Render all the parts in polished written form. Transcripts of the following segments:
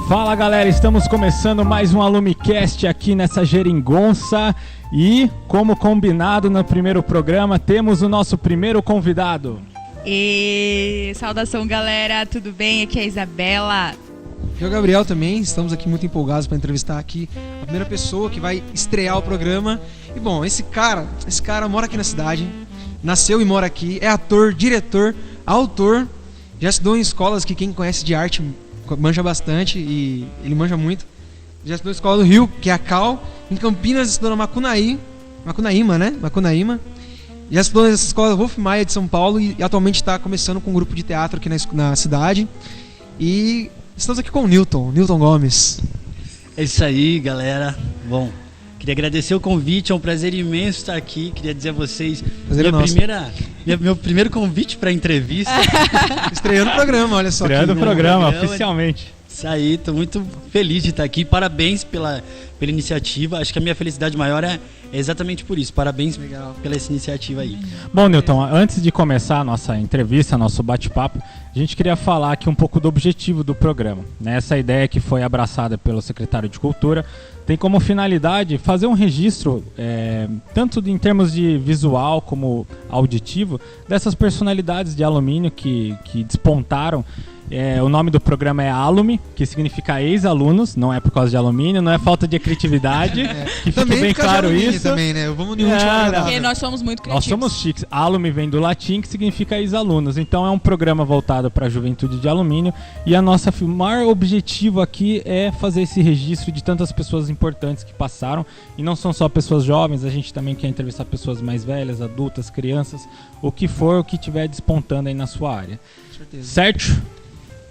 Fala galera, estamos começando mais um AlumiCast aqui nessa geringonça e, como combinado no primeiro programa, temos o nosso primeiro convidado. E saudação galera, tudo bem? Aqui é a Isabela. E o Gabriel também, estamos aqui muito empolgados para entrevistar aqui a primeira pessoa que vai estrear o programa. E bom, esse cara mora aqui na cidade, nasceu e mora aqui, é ator, diretor, autor, já estudou em escolas que quem conhece de arte manja bastante e ele manja muito. Já estudou na escola do Rio, que é a Cal, em Campinas estudou na Macunaíma. Já estudou na escola Wolf Maia de São Paulo e atualmente está começando com um grupo de teatro aqui na cidade. E estamos aqui com o Newton Gomes. É isso aí, galera. Bom, queria agradecer o convite, é um prazer imenso estar aqui. Queria dizer a vocês, meu primeiro convite para entrevista. Estreando o programa, olha só. Estreando o programa, oficialmente. Isso aí, estou muito feliz de estar aqui. Parabéns pela iniciativa. Acho que a minha felicidade maior é exatamente por isso. Parabéns pela essa iniciativa aí. Bom, Newton, antes de começar a nossa entrevista, nosso bate-papo, a gente queria falar aqui um pouco do objetivo do programa. Essa ideia que foi abraçada pelo secretário de Cultura tem como finalidade fazer um registro, tanto em termos de visual como auditivo, dessas personalidades de alumínio que despontaram. O nome do programa é Alumi, que significa ex-alunos, não é por causa de alumínio, não é falta de criatividade, que fique bem claro isso. Também, né? Vamos porque nós somos muito criativos. Nós somos chiques. Alumi vem do latim, que significa ex-alunos. Então é um programa voltado para a juventude de alumínio e o maior objetivo aqui é fazer esse registro de tantas pessoas importantes que passaram. E não são só pessoas jovens, a gente também quer entrevistar pessoas mais velhas, adultas, crianças, o que for, o que estiver despontando aí na sua área. Com certeza. Certo?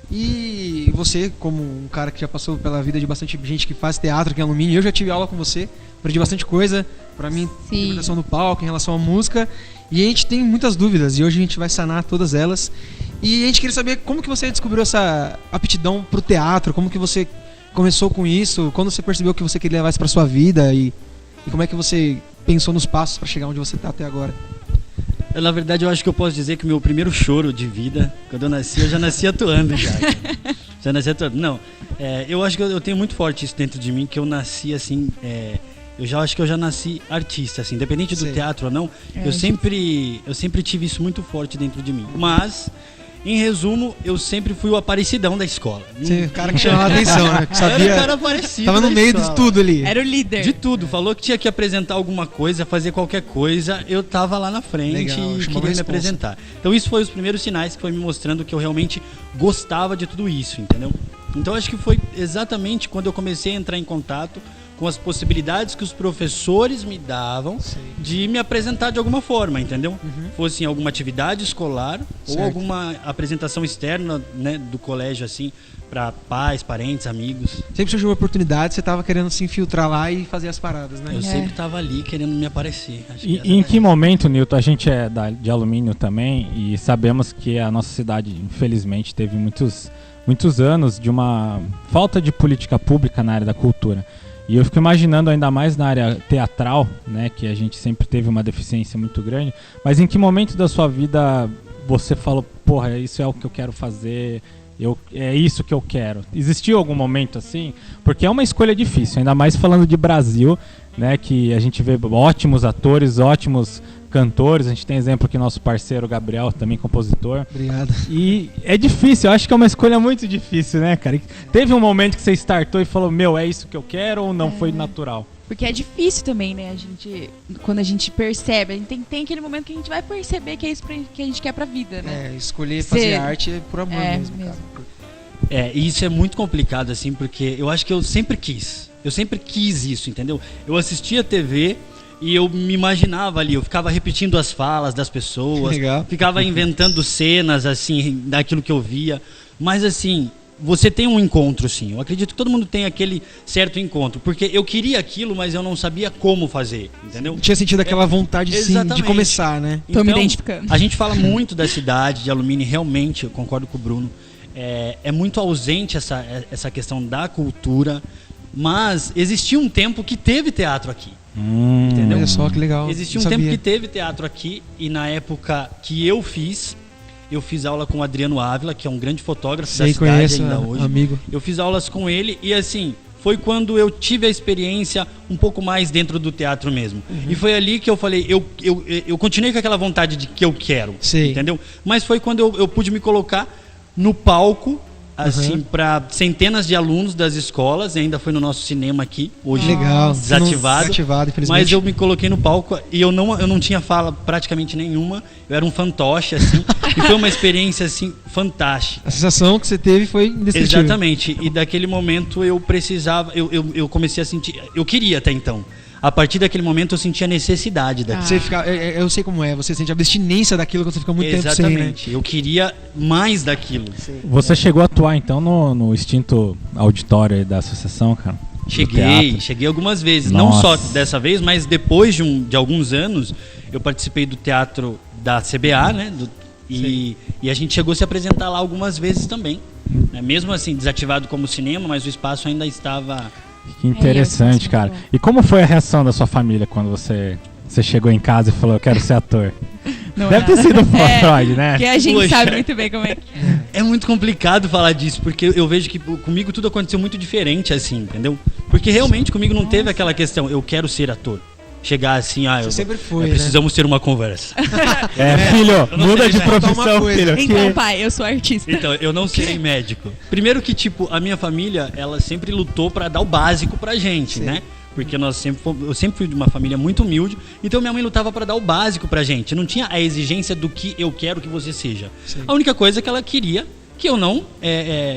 E você, como um cara que já passou pela vida de bastante gente que faz teatro aqui em alumínio, eu já tive aula com você, aprendi bastante coisa, pra mim, interpretação do palco, em relação à música, e a gente tem muitas dúvidas, e hoje a gente vai sanar todas elas. E a gente queria saber como que você descobriu essa aptidão pro teatro, como que você começou com isso, quando você percebeu que você queria levar isso pra sua vida, e como é que você pensou nos passos pra chegar onde você tá até agora. Na verdade, eu acho que eu posso dizer que o meu primeiro choro de vida, quando eu nasci, eu já nasci atuando já. Já nasci atuando. Não, eu acho que eu tenho muito forte isso dentro de mim, que eu nasci assim, eu acho que eu já nasci artista, assim, independente do teatro ou não, eu sempre tive isso muito forte dentro de mim. Mas, em resumo, eu sempre fui o aparecidão da escola. Sim, o cara que chamava a atenção, né? Que sabia, era o cara aparecido. Tava no meio de tudo ali. Era o líder. De tudo. Falou que tinha que apresentar alguma coisa, fazer qualquer coisa. Eu tava lá na frente e queria me apresentar. Então isso foi os primeiros sinais que foi me mostrando que eu realmente gostava de tudo isso, entendeu? Então acho que foi exatamente quando eu comecei a entrar em contato com as possibilidades que os professores me davam de me apresentar de alguma forma, entendeu? Fosse em alguma atividade escolar ou alguma apresentação externa, né, do colégio, assim, para pais, parentes, amigos. Sempre surgiu uma oportunidade, você tava querendo se infiltrar lá e fazer as paradas, né? Eu sempre tava ali querendo me aparecer. E em que momento, Newton, a gente é de alumínio também e sabemos que a nossa cidade, infelizmente, teve muitos anos de uma falta de política pública na área da cultura. E eu fico imaginando ainda mais na área teatral, né, que a gente sempre teve uma deficiência muito grande, mas em que momento da sua vida você falou, porra, isso é o que eu quero fazer, é isso que eu quero? Existiu algum momento assim? Porque é uma escolha difícil, ainda mais falando de Brasil, né, que a gente vê ótimos atores, ótimos cantores, a gente tem exemplo aqui nosso parceiro Gabriel, também compositor. Obrigado. E é difícil, eu acho que é uma escolha muito difícil, né, cara? Teve um momento que você startou e falou, é isso que eu quero ou não foi natural? Porque é difícil também, né? Quando a gente percebe, a gente tem aquele momento que a gente vai perceber que é isso que a gente quer pra vida, né? Escolher fazer arte é por amor mesmo, cara. E isso é muito complicado, assim, porque eu acho que eu sempre quis isso, entendeu? Eu assistia TV e eu me imaginava ali, eu ficava repetindo as falas das pessoas, ficava inventando cenas, assim, daquilo que eu via, mas assim, você tem um encontro, sim, eu acredito que todo mundo tem aquele certo encontro, porque eu queria aquilo, mas eu não sabia como fazer, entendeu? Eu tinha sentido aquela vontade, sim, de começar, né? Tô me identificando. A gente fala muito da cidade de alumínio, realmente, eu concordo com o Bruno, é muito ausente essa questão da cultura, mas existia um tempo que teve teatro aqui. Entendeu? Olha só que legal. Existia um tempo que teve teatro aqui e na época que eu fiz, eu fiz aula com o Adriano Ávila, que é um grande fotógrafo da cidade ainda hoje. Amigo. Eu fiz aulas com ele e assim, foi quando eu tive a experiência um pouco mais dentro do teatro mesmo. E foi ali que eu falei, eu continuei com aquela vontade de que eu quero, entendeu? Mas foi quando eu pude me colocar no palco, assim, para centenas de alunos das escolas, ainda foi no nosso cinema aqui, hoje desativado, infelizmente. Mas eu me coloquei no palco e eu não tinha fala praticamente nenhuma, eu era um fantoche, assim, e foi uma experiência, assim, fantástica. A sensação que você teve foi indescritível. Exatamente, e daquele momento eu precisava, eu comecei a sentir, eu queria até então. A partir daquele momento eu senti a necessidade daquilo. Você fica, eu sei como é, você sente a abstinência daquilo quando você fica muito tempo sem, né? Exatamente, eu queria mais daquilo. Você chegou a atuar então no extinto auditório aí da associação, cara? Cheguei algumas vezes. Nossa. Não só dessa vez, mas depois de alguns anos eu participei do teatro da CBA, né? E a gente chegou a se apresentar lá algumas vezes também, né? Mesmo assim desativado como cinema, mas o espaço ainda estava... Que interessante, cara. E como foi a reação da sua família quando você chegou em casa e falou, eu quero ser ator? Não Deve ter sido Freud, né? Porque a gente sabe muito bem como é que é. É muito complicado falar disso, porque eu vejo que comigo tudo aconteceu muito diferente, assim, entendeu? Porque realmente comigo não teve aquela questão, eu quero ser ator. Chegar assim, sempre foi, precisamos ter uma conversa. Filho, muda de profissão, filho. Então, pai, eu sou artista. Então, eu não serei médico. Primeiro que, tipo, a minha família, ela sempre lutou pra dar o básico pra gente, né? Porque eu sempre fui de uma família muito humilde, então minha mãe lutava pra dar o básico pra gente. Não tinha a exigência do que eu quero que você seja. A única coisa que ela queria que eu não,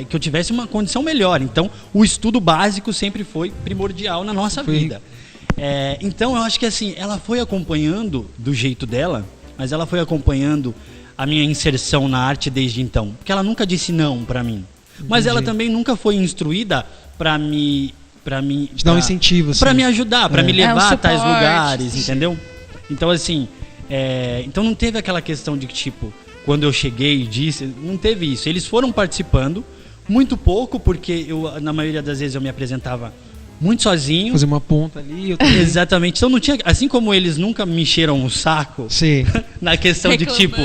que eu tivesse uma condição melhor. Então, o estudo básico sempre foi primordial na nossa vida. Então eu acho que assim, ela foi acompanhando do jeito dela, mas ela foi acompanhando a minha inserção na arte desde então, porque ela nunca disse não pra mim. Mas ela também nunca foi instruída pra me te dar um incentivo, assim. Pra me ajudar, pra me levar a tais lugares, entendeu? Então assim, então não teve aquela questão de que tipo, quando eu cheguei e disse, não teve isso. Eles foram participando muito pouco, porque na maioria das vezes eu me apresentava muito sozinho. Fazer uma ponta ali. Exatamente. Então não tinha. Assim como eles nunca me encheram o saco na questão de tipo,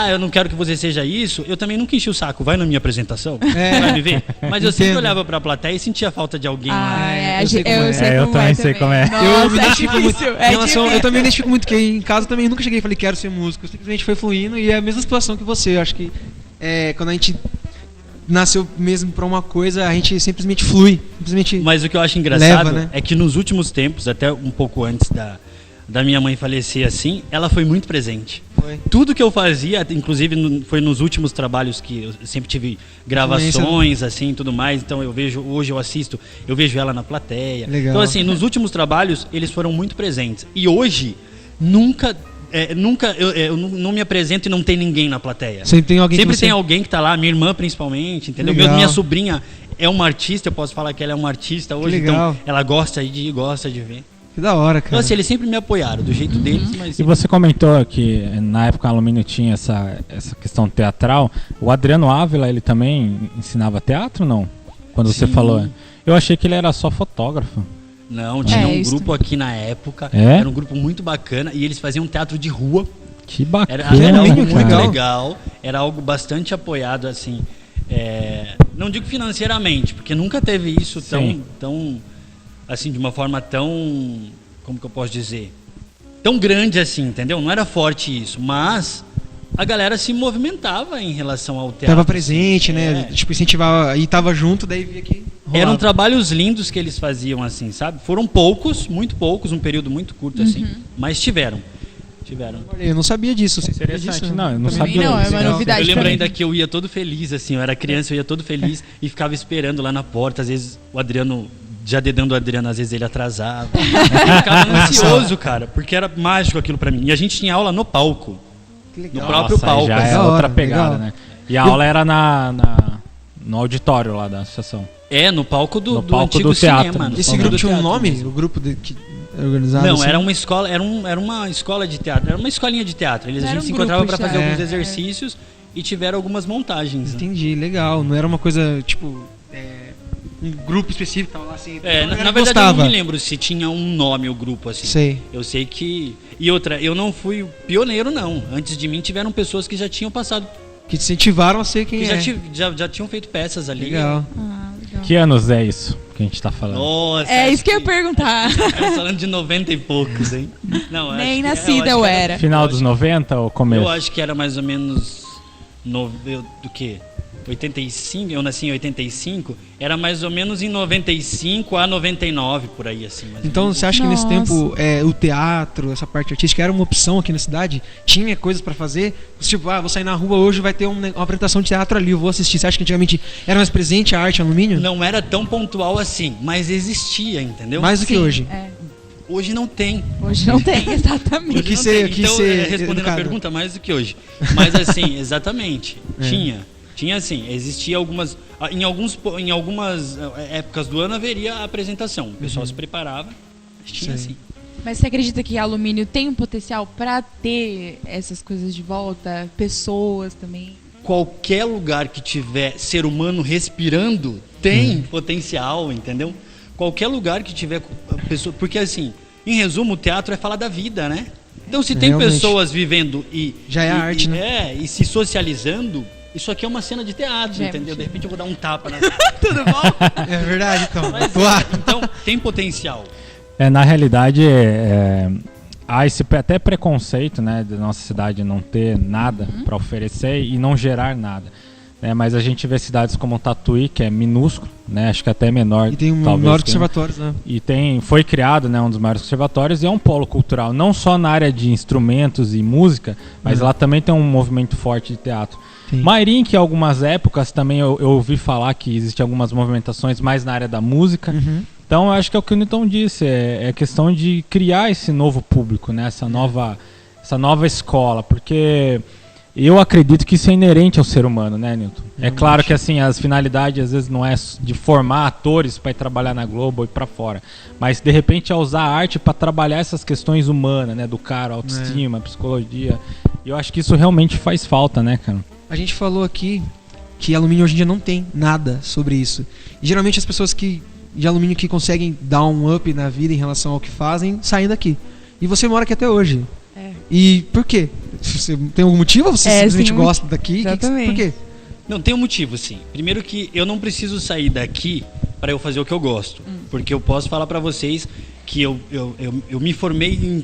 eu não quero que você seja isso, eu também nunca enchi o saco. Vai na minha apresentação, vai me ver. Mas eu sempre olhava pra plateia e sentia falta de alguém lá. Eu também sei como é. Eu me identifico muito. Eu também me identifico muito, porque em casa também nunca cheguei e falei, quero ser músico. Simplesmente foi fluindo e é a mesma situação que você. Eu acho que quando a gente nasceu mesmo pra uma coisa, a gente simplesmente flui. Mas o que eu acho engraçado é que nos últimos tempos, até um pouco antes da minha mãe falecer assim, ela foi muito presente. Tudo que eu fazia, inclusive foi nos últimos trabalhos que eu sempre tive gravações, assim, tudo mais. Então hoje eu assisto, eu vejo ela na plateia. Legal. Então assim, nos últimos trabalhos, eles foram muito presentes. E hoje, eu não me apresento e não tem ninguém na plateia. Sempre tem alguém tem alguém que tá lá, minha irmã principalmente, entendeu? Minha sobrinha é uma artista, eu posso falar que ela é uma artista hoje, então ela gosta de ver. Que da hora, cara. Então assim, eles sempre me apoiaram do jeito deles, mas... E você comentou que na época a Alumínio tinha essa questão teatral. O Adriano Ávila, ele também ensinava teatro, não? Quando você falou. Eu achei que ele era só fotógrafo. Não, tinha um grupo aqui na época, era um grupo muito bacana e eles faziam teatro de rua. Que bacana. Era algo muito legal, era algo bastante apoiado, assim, não digo financeiramente, porque nunca teve isso tão, assim, de uma forma tão, como que eu posso dizer, tão grande assim, entendeu? Não era forte isso, mas a galera se movimentava em relação ao teatro. Tava presente, né? Tipo, incentivava e tava junto, daí via que rolava. Eram trabalhos lindos que eles faziam, assim, sabe? Foram poucos, muito poucos, um período muito curto, assim, mas tiveram. Eu não sabia disso. Você interessante, disso? Não, eu não sabia. Não, é uma novidade. Eu lembro ainda que eu ia todo feliz, assim, eu era criança, eu ia todo feliz e ficava esperando lá na porta. Às vezes o Adriano, já dedando o Adriano, às vezes ele atrasava. Eu ficava ansioso, cara, porque era mágico aquilo pra mim. E a gente tinha aula no palco. Que legal. No próprio palco. Já é outra pegada, né? E a aula era no auditório lá da associação. No palco do antigo teatro. Cinema. Esse grupo tinha um nome? O grupo que era organizado? Não, assim? era uma escola, era uma escola de teatro, era uma escolinha de teatro. A gente se encontrava para fazer alguns exercícios e tiveram algumas montagens. Entendi, legal. Não era uma coisa, tipo, um grupo específico, tava lá assim. Na verdade eu não me lembro se tinha um nome o grupo, assim. Sei. Eu sei que... E outra, eu não fui pioneiro, não. Antes de mim tiveram pessoas que já tinham passado Que te incentivaram a ser quem já tinham feito peças ali. Legal. Legal. Que anos é isso que a gente tá falando? Nossa, É isso que eu ia perguntar. Estamos falando de 90 e poucos, hein? Não, Nem nascida eu era. Final dos 90 ou começo? Eu acho que era mais ou menos do quê? 85, eu nasci em 85, era mais ou menos em 95 a 99, por aí, assim. Então você acha que nesse tempo o teatro, essa parte artística era uma opção aqui na cidade? Tinha coisas pra fazer? Tipo, vou sair na rua hoje, vai ter uma apresentação de teatro ali, eu vou assistir. Você acha que antigamente era mais presente a arte alumínio? Não era tão pontual assim, mas existia, entendeu? Mais do que hoje? Hoje não tem. Hoje não tem, exatamente. Respondendo a pergunta, mais do que hoje. Mas assim, exatamente, Tinha assim, existia em algumas épocas do ano haveria a apresentação. O pessoal se preparava, mas tinha assim. Mas você acredita que alumínio tem um potencial para ter essas coisas de volta? Pessoas também? Qualquer lugar que tiver ser humano respirando tem potencial, entendeu? Qualquer lugar que tiver pessoa, porque assim, em resumo, o teatro é falar da vida, né? Então se tem realmente pessoas vivendo já é arte, né? E se socializando, isso aqui é uma cena de teatro, entendeu? De repente eu vou dar um tapa na... Tudo bom? É verdade, então. Então, tem potencial. Na realidade, há esse até preconceito, né, da nossa cidade não ter nada para oferecer e não gerar nada. Mas a gente vê cidades como Tatuí, que é minúsculo, né, acho que até menor. E tem um maior conservatório, né? E foi criado, né, um dos maiores conservatórios e é um polo cultural, não só na área de instrumentos e música, mas lá também tem um movimento forte de teatro. Sim. Mairim, que em algumas épocas também eu ouvi falar que existem algumas movimentações mais na área da música. Então eu acho que é o que o Newton disse, é questão de criar esse novo público, né? Essa nova escola, porque eu acredito que isso é inerente ao ser humano, né, Newton? É claro que assim, as finalidades às vezes não é de formar atores para ir trabalhar na Globo e para fora, mas de repente é usar a arte para trabalhar essas questões humanas, né, do cara, autoestima, psicologia. E eu acho que isso realmente faz falta, né, cara? A gente falou aqui que alumínio hoje em dia não tem nada sobre isso. E geralmente as pessoas de alumínio que conseguem dar um up na vida em relação ao que fazem, saem daqui. E você mora aqui até hoje. E por quê? Você tem algum motivo ou você simplesmente gosta daqui? Exatamente. Por quê? Não, tem um motivo, sim. Primeiro que eu não preciso sair daqui para eu fazer o que eu gosto. Porque eu posso falar para vocês que eu me formei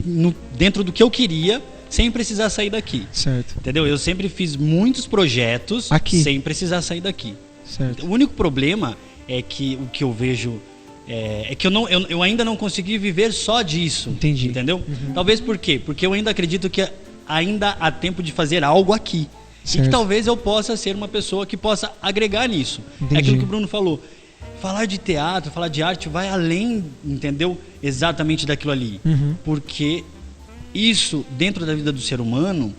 dentro do que eu queria, sem precisar sair daqui. Certo. Entendeu? Eu sempre fiz muitos projetos aqui, sem precisar sair daqui. Certo. O único problema é que o que eu vejo é que eu ainda não consegui viver só disso. Entendi. Entendeu? Talvez por quê? Porque eu ainda acredito que ainda há tempo de fazer algo aqui. Certo. E que talvez eu possa ser uma pessoa que possa agregar nisso. Entendi. É aquilo que o Bruno falou. Falar de teatro, falar de arte vai além, entendeu? Exatamente daquilo ali. Porque isso, dentro da vida do ser humano,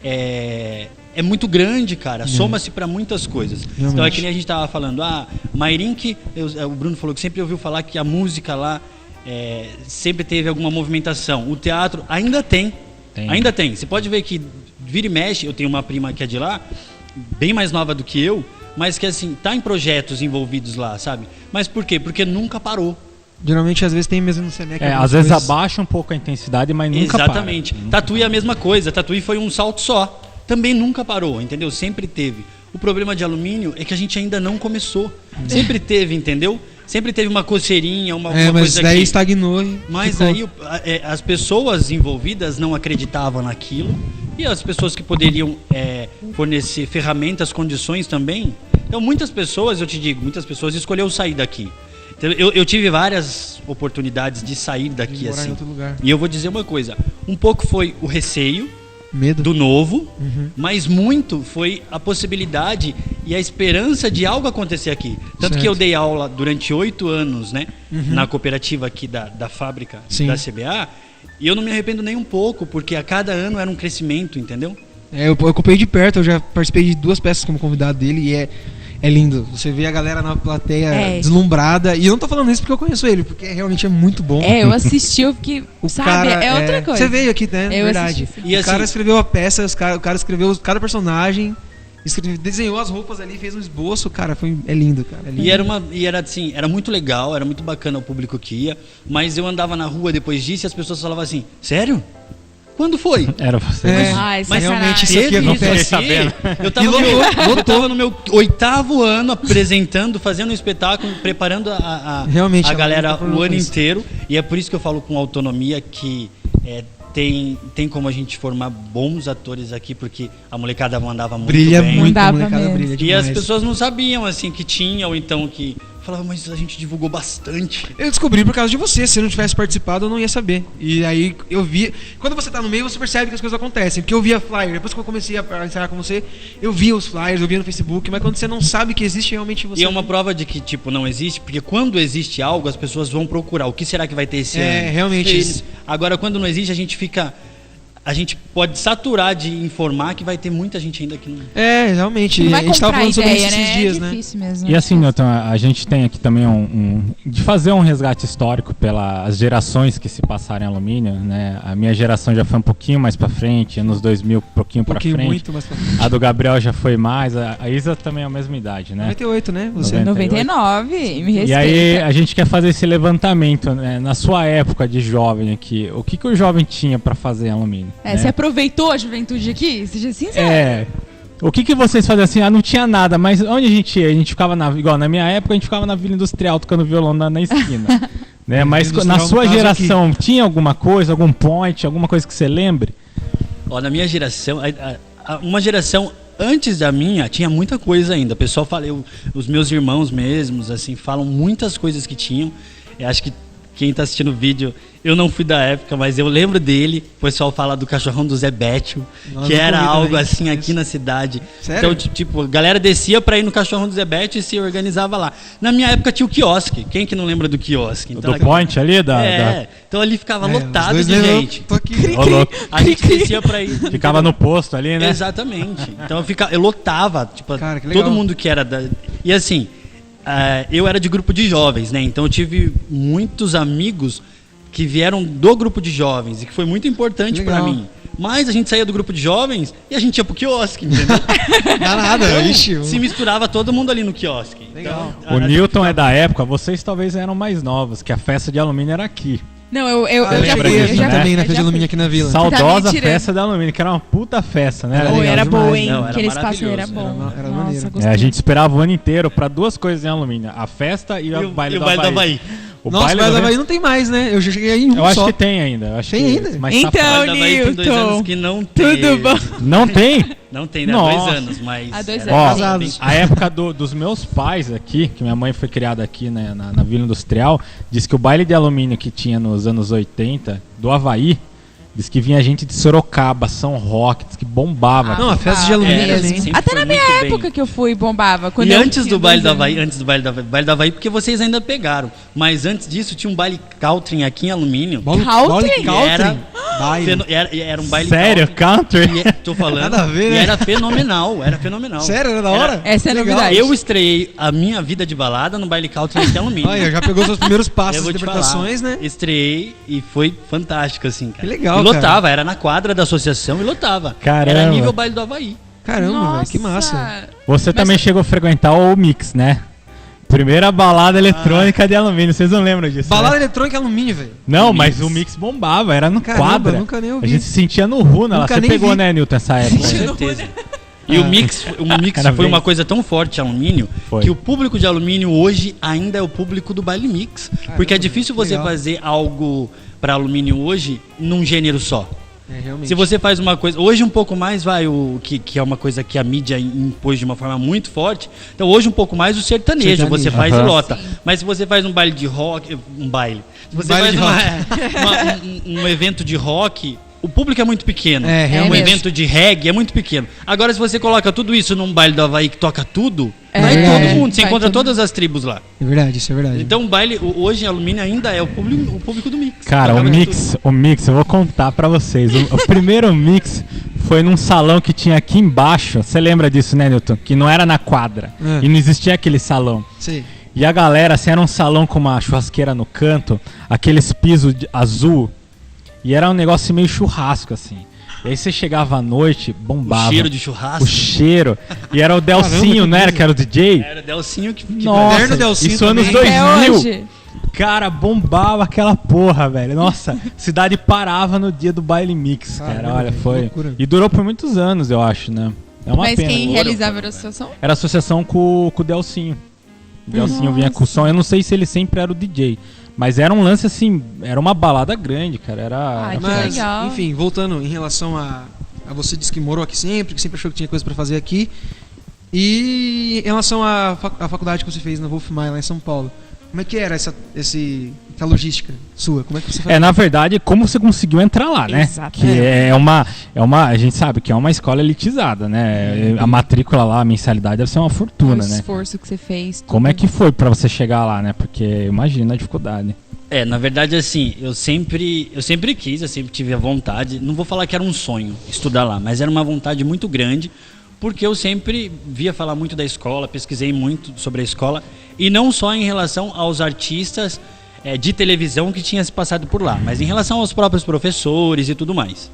é muito grande, cara. Soma-se para muitas coisas. Realmente. Então é que nem a gente tava falando. Mairim, o Bruno falou que sempre ouviu falar que a música lá sempre teve alguma movimentação. O teatro ainda tem. Ainda tem. Você pode ver que vira e mexe. Eu tenho uma prima que é de lá, bem mais nova do que eu, mas que assim, tá em projetos envolvidos lá, sabe? Mas por quê? Porque nunca parou. Geralmente, às vezes, tem mesmo no Senec. Às vezes abaixa um pouco a intensidade, mas nunca Exatamente. para. Tatuí é a mesma coisa. Tatuí foi um salto só. Também nunca parou, entendeu? Sempre teve. O problema de alumínio é que a gente ainda não começou. Sempre teve, entendeu? Sempre teve uma coceirinha, uma coisa mas daí estagnou. Mas aí as pessoas envolvidas não acreditavam naquilo. E as pessoas que poderiam fornecer ferramentas, condições também. Então, muitas pessoas escolheram sair daqui. Eu tive várias oportunidades de sair daqui assim. Em outro lugar. E eu vou dizer uma coisa: um pouco foi o receio, medo do novo, mas muito foi a possibilidade e a esperança de algo acontecer aqui. Tanto que eu dei aula durante 8 anos, né, na cooperativa aqui da fábrica da CBA, e eu não me arrependo nem um pouco, porque a cada ano era um crescimento, entendeu? Eu acompanhei de perto, eu já participei de 2 peças como convidado dele e é lindo. Você vê a galera na plateia deslumbrada. E eu não tô falando isso porque eu conheço ele, porque realmente é muito bom. Eu assisti, eu fiquei... sabe, outra coisa. Você veio aqui, né? Verdade. Assisti, e o cara escreveu a peça, o cara escreveu cada personagem, desenhou as roupas ali, fez um esboço, cara, é lindo, cara. É lindo. E era assim, era muito legal, era muito bacana o público que ia, mas eu andava na rua depois disso e as pessoas falavam assim: sério? Quando foi? Era você. Mas realmente isso aqui acontece. Eu tava no meu 8º ano apresentando, fazendo um espetáculo, preparando a galera o ano inteiro. E é por isso que eu falo com autonomia que tem como a gente formar bons atores aqui, porque a molecada mandava muito bem. A molecada brilha demais. E as pessoas não sabiam, assim, que tinha, ou então que... Falava, mas a gente divulgou bastante. Eu descobri por causa de você. Se eu não tivesse participado, eu não ia saber. E aí eu vi... Quando você tá no meio, você percebe que as coisas acontecem. Porque eu via flyer. Depois que eu comecei a ensaiar com você, eu via os flyers, eu via no Facebook. Mas quando você não sabe que existe, realmente você... E é uma prova de que, tipo, não existe. Porque quando existe algo, as pessoas vão procurar. O que será que vai ter esse ano? Realmente. Agora, quando não existe, a gente fica... A gente pode saturar de informar que vai ter muita gente ainda que não... realmente. Não vai a gente tava falando sobre isso esses dias, né? É difícil mesmo. E assim, Newton, a gente tem aqui também de fazer um resgate histórico pelas gerações que se passaram em alumínio, né? A minha geração já foi um pouquinho mais pra frente, anos 2000, um pouquinho pra frente. Muito mais pra frente. A do Gabriel já foi mais, a Isa também é a mesma idade, né? 98, né? Você 99, me respeita. E aí a gente quer fazer esse levantamento, né? Na sua época de jovem aqui, o que o jovem tinha pra fazer em alumínio? Né? Você aproveitou a juventude aqui? Seja sincero. O que vocês faziam assim? Não tinha nada, mas onde a gente ia? A gente ficava igual na minha época, a gente ficava na Vila Industrial tocando violão na esquina. Né? Mas na sua geração, tinha alguma coisa, algum point, alguma coisa que você lembre? Na minha geração, uma geração antes da minha, tinha muita coisa ainda. O pessoal fala, os meus irmãos mesmos, assim, falam muitas coisas que tinham. Eu acho que quem está assistindo o vídeo, eu não fui da época, mas eu lembro dele. O pessoal fala do cachorrão do Zé Bétio, que era algo assim aqui na cidade. Sério? Então, tipo, a galera descia para ir no cachorrão do Zé Bétio e se organizava lá. Na minha época tinha o quiosque. Quem que não lembra do quiosque? Então, do point ali? Então ali ficava lotado de gente. Tô aqui. A gente descia para ir. Ficava no posto ali, né? Exatamente. Então eu lotava. Tipo, cara, que legal. Todo mundo que era da... E assim... eu era de grupo de jovens, né? Então eu tive muitos amigos que vieram do grupo de jovens e que foi muito importante pra mim. Mas a gente saía do grupo de jovens e a gente ia pro quiosque, entendeu? Nada, então, se misturava todo mundo ali no quiosque. Legal. Então, o Newton é da época, vocês talvez eram mais novos, que a festa de alumínio era aqui. Não, eu já fui também na festa de alumínio aqui na Vila. Saudosa festa de alumínio, que era uma puta festa, né? Era boa, hein? Não, aquele espaço era bom. Era Nossa, a gente esperava o ano inteiro pra duas coisas em alumínio: a festa e o baile do Havaí. O baile do Havaí não tem mais, né? Eu já cheguei aí em um Eu acho que tem ainda. Tem ainda? Mas então, Newton, 2 anos que não tem. Tudo bom? Não tem? Não tem, né? Há 2 anos, mas... Há 2 anos. A época dos meus pais aqui, que minha mãe foi criada aqui, né, na Vila Industrial, diz que o baile de alumínio que tinha nos anos 80, do Havaí, diz que vinha gente de Sorocaba, São Roque, diz que bombava. Não, a festa de alumínio também. Até na minha época que eu fui, bombava. E antes do baile do Havaí, baile do Havaí, porque vocês ainda pegaram. Mas antes disso, tinha um baile country aqui em alumínio. Country? Era um baile Sério? Country? Tô falando. Nada a ver, né? E era fenomenal. Sério? Era da hora? Essa é a novidade. Eu estreiei a minha vida de balada no baile country aqui em alumínio. Olha, já pegou seus primeiros passos, de interpretações, né? Estreiei e foi fantástico, assim, cara. Que legal, e lotava, era na quadra da associação e lotava. Caramba. Era nível baile do Havaí. Caramba, velho, que massa. Você também chegou a frequentar o Mix, né? Primeira balada eletrônica de alumínio, vocês não lembram disso? Balada eletrônica alumínio, velho. Não, mas o Mix bombava, era no quadra. Nunca nem ouvi. A gente se sentia no Runa lá. Você pegou, né, Newton, essa época? Com certeza. E o mix foi uma coisa tão forte, alumínio, que o público de alumínio hoje ainda é o público do baile mix. Porque é difícil você fazer algo para alumínio hoje num gênero só. Se você faz uma coisa... Hoje um pouco mais vai o que é uma coisa que a mídia impôs de uma forma muito forte. Então hoje um pouco mais o sertanejo. Você faz e lota. Sim. Mas se você faz um baile de rock... Se você faz um evento de rock... O público é muito pequeno. Um evento de reggae é muito pequeno. Agora, se você coloca tudo isso num baile do Havaí que toca tudo, vai todo mundo. Você encontra todas as tribos lá. É verdade, isso é verdade. Então o baile, hoje, alumínio ainda é o público do mix. Cara, o mix, eu vou contar pra vocês. O primeiro mix foi num salão que tinha aqui embaixo. Você lembra disso, né, Newton? Que não era na quadra. E não existia aquele salão. Sim. E a galera, assim, era um salão com uma churrasqueira no canto, aqueles pisos azul. E era um negócio meio churrasco, assim. E aí você chegava à noite, bombava. O cheiro de churrasco. O cheiro. E era o Delcinho, não era? Que era o DJ? Era o Delcinho que... Nossa, Delcinho isso anos também. 2000. Cara, bombava aquela porra, velho. Nossa, cidade parava no dia do baile mix, cara. Olha, foi. Loucura. E durou por muitos anos, eu acho, né? É uma Mas pena. quem realizava era a associação? Era a associação com o Delcinho. O Delcinho vinha com o som. Eu não sei se ele sempre era o DJ. Mas era um lance assim, era uma balada grande, cara. Era mas, legal. Enfim, voltando em relação a você disse que morou aqui sempre, que sempre achou que tinha coisa pra fazer aqui. E em relação à faculdade que você fez na Wolf Maia, lá em São Paulo, como é que era essa logística sua? Como é que você fazia? Na verdade, como você conseguiu entrar lá, né? Exato. Que é uma. A gente sabe que é uma escola elitizada, né? A matrícula lá, a mensalidade deve ser uma fortuna, né? O esforço que você fez. Tudo. Como é que foi pra você chegar lá, né? Porque imagina a dificuldade. Na verdade, assim, eu sempre quis, eu sempre tive a vontade. Não vou falar que era um sonho estudar lá, mas era uma vontade muito grande, porque eu sempre via falar muito da escola, pesquisei muito sobre a escola, e não só em relação aos artistas de televisão que tinham se passado por lá, mas em relação aos próprios professores e tudo mais.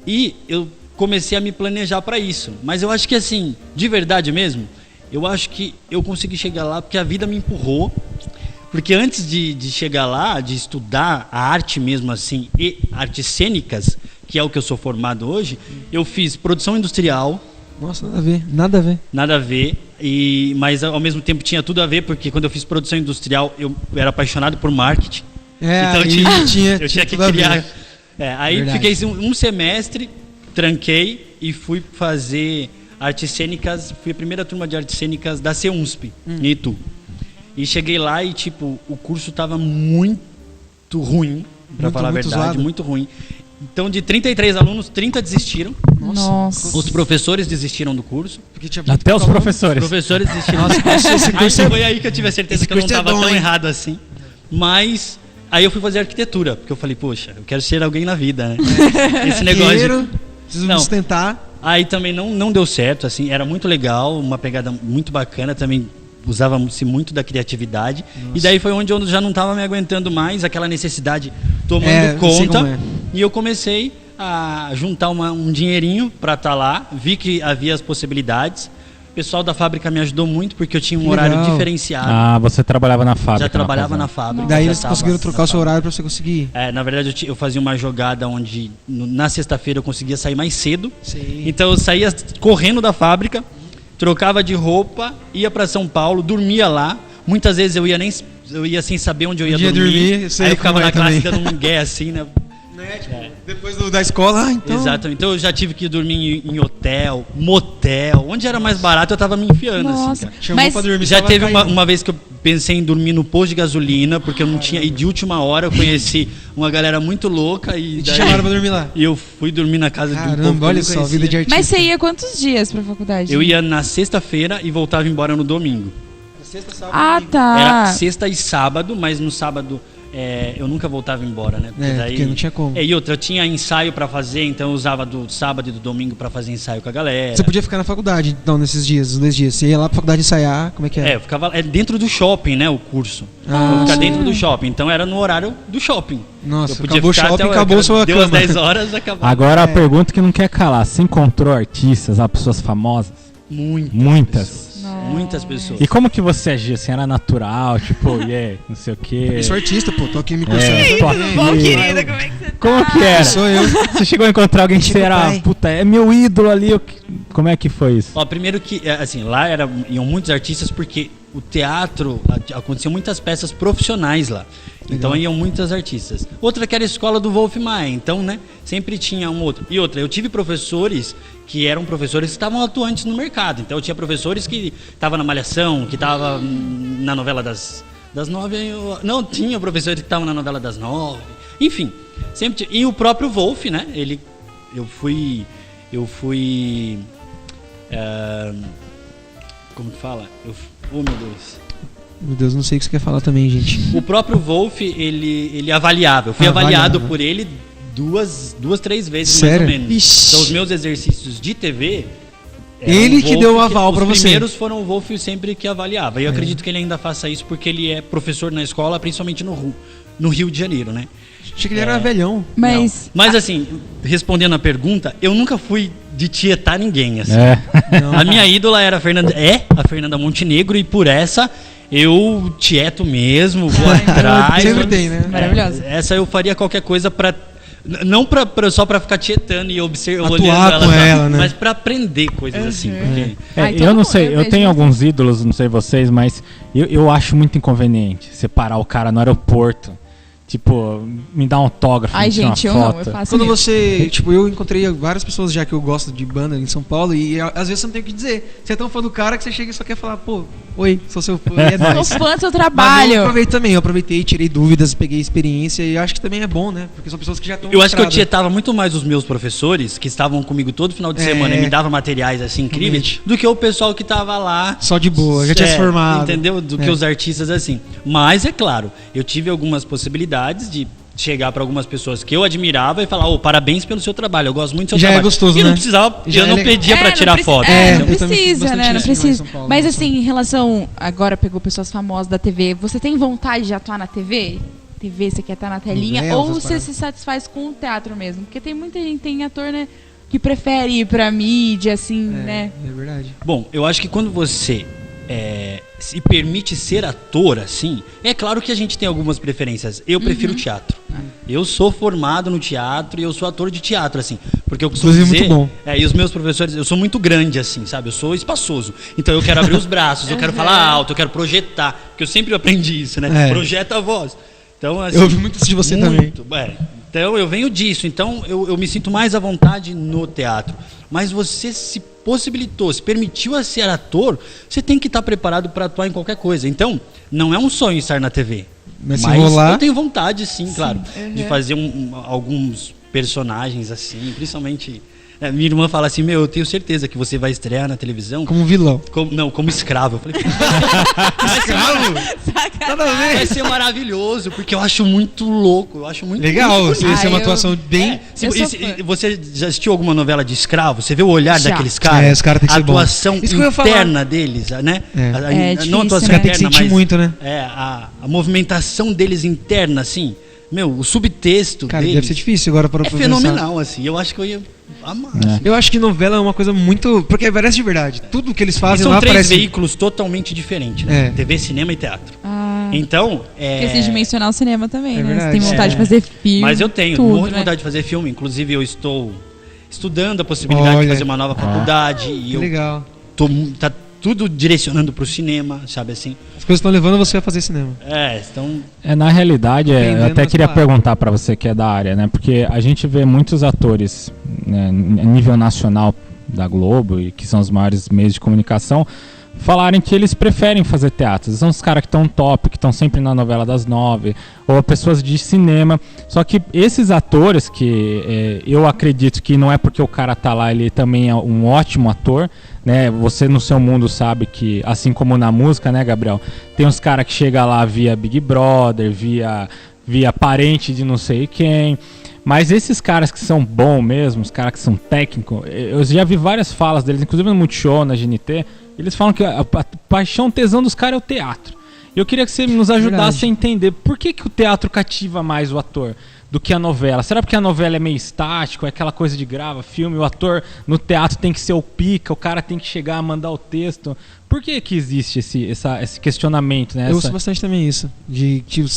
E eu comecei a me planejar para isso, mas eu acho que, assim, de verdade mesmo, eu acho que eu consegui chegar lá porque a vida me empurrou. Porque antes de chegar lá, de estudar a arte mesmo assim, e artes cênicas, que é o que eu sou formado hoje, eu fiz produção industrial. Nossa, nada a ver, nada a ver. Nada a ver, mas ao mesmo tempo tinha tudo a ver, porque quando eu fiz produção industrial, eu era apaixonado por marketing. Então eu tinha que criar. Aí verdade. Fiquei um semestre, tranquei e fui fazer artes cênicas, fui a primeira turma de artes cênicas da CEUNSP, em Itu. E cheguei lá e, tipo, o curso tava muito ruim, pra falar a verdade, zoado. Muito ruim. Então, de 33 alunos, 30 desistiram. Nossa. Os professores desistiram do curso. Até os professores. Os professores desistiram. Nossa, foi aí que eu tive a certeza que eu não tava tão errado assim. Mas, aí eu fui fazer arquitetura, porque eu falei, poxa, eu quero ser alguém na vida, né? Esse negócio preciso me sustentar. Aí também não deu certo, assim, era muito legal, uma pegada muito bacana também. Usava-se muito da criatividade. Nossa. E daí foi onde eu já não estava me aguentando mais, aquela necessidade tomando conta. E eu comecei a juntar um dinheirinho para estar lá. Vi que havia as possibilidades. O pessoal da fábrica me ajudou muito, porque eu tinha um horário diferenciado. Você trabalhava na fábrica. Já trabalhava na fábrica. Daí eles conseguiram trocar o seu horário para você conseguir. Na verdade, eu fazia uma jogada onde na sexta-feira eu conseguia sair mais cedo. Sim. Então eu saía correndo da fábrica, trocava de roupa, ia para São Paulo, dormia lá. Muitas vezes eu ia sem saber onde eu ia dormir. Aí eu ficava na classe dando um migué assim, né? Depois da escola, então. Exato. Então eu já tive que dormir em hotel, motel, onde era mais barato eu tava me enfiando. Nossa. Assim, cara. Pra dormir, já teve uma vez que eu pensei em dormir no posto de gasolina, porque eu não tinha. E de última hora eu conheci uma galera muito louca e te chamaram pra dormir lá. E eu fui dormir na casa de um povo. Caramba, olha só, vida de artista. Mas você ia quantos dias pra faculdade? Eu ia na sexta-feira e voltava embora no domingo. Sexta, sábado, tá. Era sexta e sábado, mas no sábado eu nunca voltava embora, né? Porque não tinha como. E outra, eu tinha ensaio pra fazer, então eu usava do sábado e do domingo pra fazer ensaio com a galera. Você podia ficar na faculdade, então, nesses dias, os 2 dias. Você ia lá pra faculdade ensaiar, como é que é? Eu ficava dentro do shopping, né, o curso. Eu ficava dentro do shopping, então era no horário do shopping. Nossa, eu podia acabou o shopping, acabou sua deu cama. As 10 horas, acabou. Agora a pergunta que não quer calar. Você encontrou artistas, pessoas famosas? Muitas. Muitas pessoas. E como que você agia? Assim, era natural, tipo, não sei o quê. Eu sou artista, pô, tô aqui me cursando. Bom, querida, como é que você tá? Como que era? Sou eu. Você chegou a encontrar alguém que você era, puta, é meu ídolo ali. Como é que foi isso? Primeiro que, assim, lá iam muitos artistas porque o teatro, aconteciam muitas peças profissionais lá. Então iam muitos artistas. Outra que era a escola do Wolf Maia, então, né, sempre tinha um outro. E outra, eu tive professores que eram professores que estavam atuantes no mercado. Então eu tinha professores que estavam na Malhação, que estavam na novela das 9. Não, tinha professores que estavam na novela das 9. Enfim, sempre tinha. E o próprio Wolf, né, eu fui como que fala? Oh, meu Deus. Meu Deus, não sei o que você quer falar também, gente. O próprio Wolf, ele avaliava. Eu fui avaliado por ele 2-3 vezes, sério? Mais ou menos. Ixi. Então os meus exercícios de TV... Ele que deu o aval pra você. Os primeiros foram o Wolf sempre que avaliava. E eu acredito que ele ainda faça isso porque ele é professor na escola, principalmente no Rio de Janeiro, né? Achei que ele era velhão. Mas assim, respondendo a pergunta, eu nunca fui de tietar ninguém, assim. É. A minha ídola era a Fernanda Montenegro, e por essa eu tieto mesmo, vou atrás. Sempre tem, né? Maravilhosa. Essa eu faria qualquer coisa pra... Não só pra ficar tietando e olhando ela, né? Mas pra aprender coisas assim. Porque... eu não sei, eu tenho alguns ídolos, não sei vocês, mas eu acho muito inconveniente separar o cara no aeroporto. Tipo, me dá um autógrafo, ai, gente, uma foto. eu faço Quando mesmo. você, tipo, eu encontrei várias pessoas já que eu gosto de banda em São Paulo e às vezes você não tem o que dizer. Você é tão fã do cara que você chega e só quer falar, pô, oi, sou seu fã, e é nóis. Sou fã do seu Mas trabalho. eu aproveitei, tirei dúvidas, peguei experiência e acho que também é bom, né? Porque são pessoas que já estão eu acho que eu tietava muito mais os meus professores, que estavam comigo todo final de semana e me davam materiais assim incríveis, do que o pessoal que tava lá só de boa, já tinha se formado. Entendeu? Do que os artistas assim. Mas é claro, eu tive algumas possibilidades de chegar para algumas pessoas que eu admirava e falar, parabéns pelo seu trabalho, eu gosto muito do seu já trabalho. É gostoso, e não né? precisava, eu não pedia para tirar foto. Não precisa, né? Não precisa. Mas assim, em relação, agora pegou pessoas famosas da TV, você tem vontade de atuar na TV? Você quer estar na telinha? Ou você se satisfaz com o teatro mesmo? Porque tem muita gente, tem ator, né, que prefere ir pra mídia, assim, né? É verdade. Bom, eu acho que quando você se permite ser ator, assim, é claro que a gente tem algumas preferências. Eu prefiro teatro. Eu sou formado no teatro e eu sou ator de teatro, assim, porque eu costumo dizer, muito bom. E os meus professores, eu sou muito grande, assim, sabe? Eu sou espaçoso. Então eu quero abrir os braços, eu quero falar alto, eu quero projetar, porque eu sempre aprendi isso, né? Projeta a voz. Então, assim, eu ouvi muito isso de você também. Então eu venho disso, então eu me sinto mais à vontade no teatro. Mas você se possibilitou, se permitiu a ser ator, você tem que estar preparado para atuar em qualquer coisa. Então, não é um sonho estar na TV. Mas eu tenho vontade, sim, claro, de fazer alguns personagens assim, principalmente... minha irmã fala assim, eu tenho certeza que você vai estrear na televisão... Como vilão. Como escravo. Eu falei, escravo? Vai ser maravilhoso, porque eu acho muito louco, eu acho muito legal, muito isso é uma atuação bem... Você já assistiu alguma novela de escravo? Você vê o olhar daqueles caras? Os caras têm que ser bons. A atuação interna deles, né? Não a atuação interna, tem que sentir muito, né? A movimentação deles interna, assim... o subtexto deles... deve ser difícil agora para o professor. É fenomenal, assim. Eu acho que eu ia amar. Eu acho que novela é uma coisa muito... Porque parece de verdade. Tudo que eles fazem lá parece... São 3 veículos totalmente diferentes, né? TV, cinema e teatro. Então... Esqueci de mencionar o cinema também, né? Verdade. Você tem vontade de fazer filme. Mas eu tenho muita vontade de fazer filme. Inclusive, eu estou estudando a possibilidade de fazer uma nova faculdade. E legal. Tá tudo direcionando pro cinema, sabe assim? As coisas estão levando você a fazer cinema. Na realidade, eu até queria perguntar para você que é da área, né? Porque a gente vê muitos atores, né, a nível nacional da Globo, e que são os maiores meios de comunicação, falarem que eles preferem fazer teatro. São os caras que estão top, que estão sempre na novela das 9, ou pessoas de cinema. Só que esses atores, que eu acredito que não é porque o cara tá lá, ele também é um ótimo ator, né? Você no seu mundo sabe que, assim como na música, né, Gabriel? Tem uns caras que chegam lá via Big Brother, via parente de não sei quem. Mas esses caras que são bons mesmo, os caras que são técnicos, eu já vi várias falas deles, inclusive no Multishow, na GNT, eles falam que a paixão, tesão dos caras é o teatro. E eu queria que você nos ajudasse a entender por que o teatro cativa mais o ator do que a novela. Será porque a novela é meio estático, é aquela coisa de grava, filme, o ator no teatro tem que ser o pica, o cara tem que chegar a mandar o texto. Por que existe esse questionamento, né? Eu ouço bastante também isso.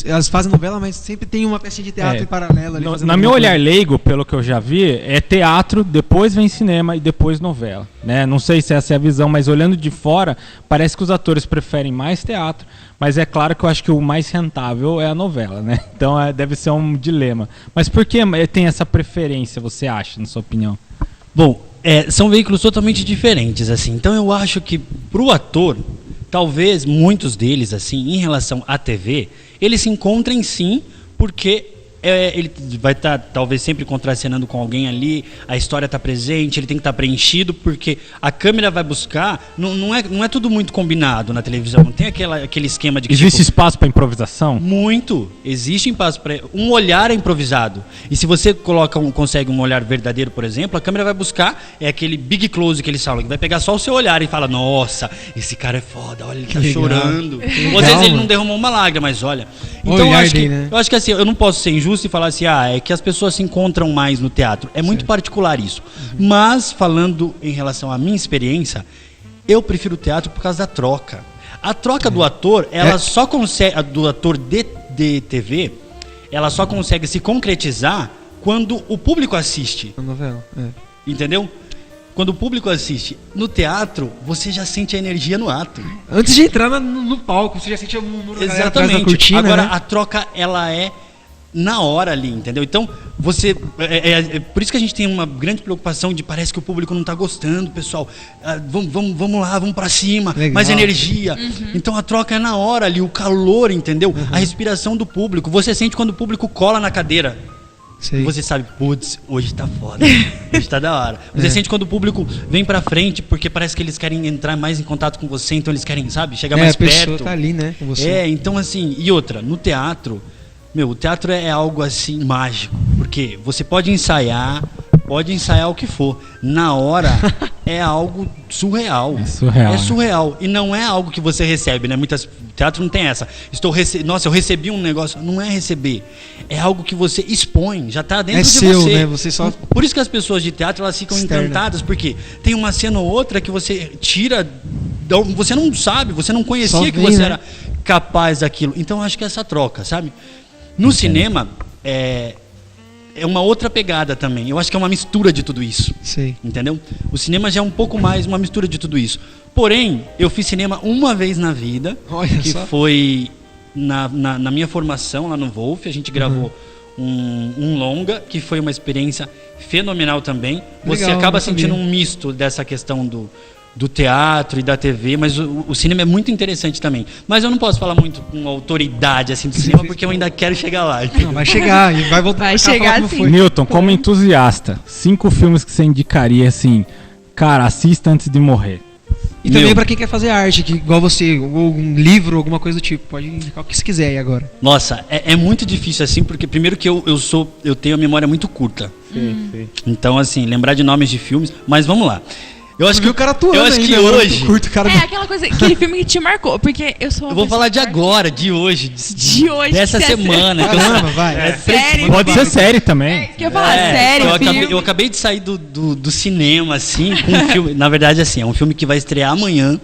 Elas fazem novela, mas sempre tem uma peça de teatro em paralelo ali. No meu olhar leigo, pelo que eu já vi, é teatro, depois vem cinema e depois novela. Né? Não sei se essa é a visão, mas olhando de fora, parece que os atores preferem mais teatro, mas é claro que eu acho que o mais rentável é a novela, né? Então deve ser um dilema. Mas por que tem essa preferência, você acha, na sua opinião? Bom, são veículos totalmente diferentes, assim. Então eu acho que pro ator, talvez muitos deles, assim, em relação à TV, eles se encontrem sim, porque ele vai estar talvez sempre contracenando com alguém ali, a história está presente, ele tem que estar preenchido, porque a câmera vai buscar, não é tudo muito combinado na televisão, não tem aquele esquema de que existe espaço para improvisação? Muito, existe espaço para um olhar improvisado, e se você consegue um olhar verdadeiro, por exemplo, a câmera vai buscar aquele big close que eles falam, que vai pegar só o seu olhar e fala, nossa, esse cara é foda, olha, ele tá chorando, ou às vezes ele não derramou uma lágrima, mas olha, então eu acho que assim, eu não posso ser injusto e falar assim, é que as pessoas se encontram mais no teatro. É muito particular isso. Mas, falando em relação à minha experiência, Eu prefiro o teatro por causa da troca. A troca do ator, ela só consegue, do ator de TV, ela só consegue se concretizar quando o público assiste. A novela, Entendeu? Quando o público assiste. No teatro, você já sente a energia no ato. Antes de entrar no palco, você já sente exatamente. Atrás da cortina, agora, né? a troca, ela é na hora ali, entendeu? Então, você... por isso que a gente tem uma grande preocupação de parece que o público não está gostando, pessoal. Vamos lá, vamos para cima. Legal. Mais energia. Uhum. Então, a troca é na hora ali, o calor, entendeu? Uhum. A respiração do público. Você sente quando o público cola na cadeira. Sei. Você sabe, putz, hoje tá foda, hoje tá da hora. Você sente quando o público vem pra frente, porque parece que eles querem entrar mais em contato com você, então eles querem, sabe, chegar mais perto. A pessoa tá ali, né, com você. Então assim, e outra, no teatro, o teatro é algo assim mágico, porque você pode ensaiar o que for, na hora é algo surreal. É surreal. E não é algo que você recebe, né? Teatro não tem essa. Nossa, eu recebi um negócio. Não é receber. É algo que você expõe, já está dentro de seu, você. Né? Você só... Por isso que as pessoas de teatro, elas ficam encantadas, porque tem uma cena ou outra que você tira, você não sabe, você não conhecia que você era capaz daquilo. Então eu acho que é essa troca, sabe? No cinema, é uma outra pegada também. Eu acho que é uma mistura de tudo isso. Sim. Entendeu? O cinema já é um pouco mais uma mistura de tudo isso. Porém, eu fiz cinema uma vez na vida. Olha que só. Foi na minha formação lá no Wolf. A gente gravou um longa, que foi uma experiência fenomenal também. Você acaba sentindo um misto dessa questão do teatro e da TV, mas o cinema é muito interessante também. Mas eu não posso falar muito com autoridade assim do cinema, porque eu ainda quero chegar lá. Não, vai chegar e vai voltar. Vai chegar assim. Newton, como entusiasta, 5 filmes que você indicaria assim, cara, assista antes de morrer. E também pra quem quer fazer arte, que, igual você, ou um livro, alguma coisa do tipo, pode indicar o que você quiser aí agora. Nossa, é muito difícil assim, porque primeiro que eu tenho a memória muito curta. Sim. Então assim, lembrar de nomes de filmes, mas vamos lá. Eu acho que o cara atuando. Eu acho que hoje. Curto, cara aquela coisa, aquele filme que te marcou, porque eu sou. Eu vou falar de agora, de hoje. De hoje. Dessa semana. Caramba, vai. Sério. Pode ser série também. Que eu falar sério. Eu acabei de sair do cinema, assim, com um filme. Na verdade, assim, é um filme que vai estrear amanhã.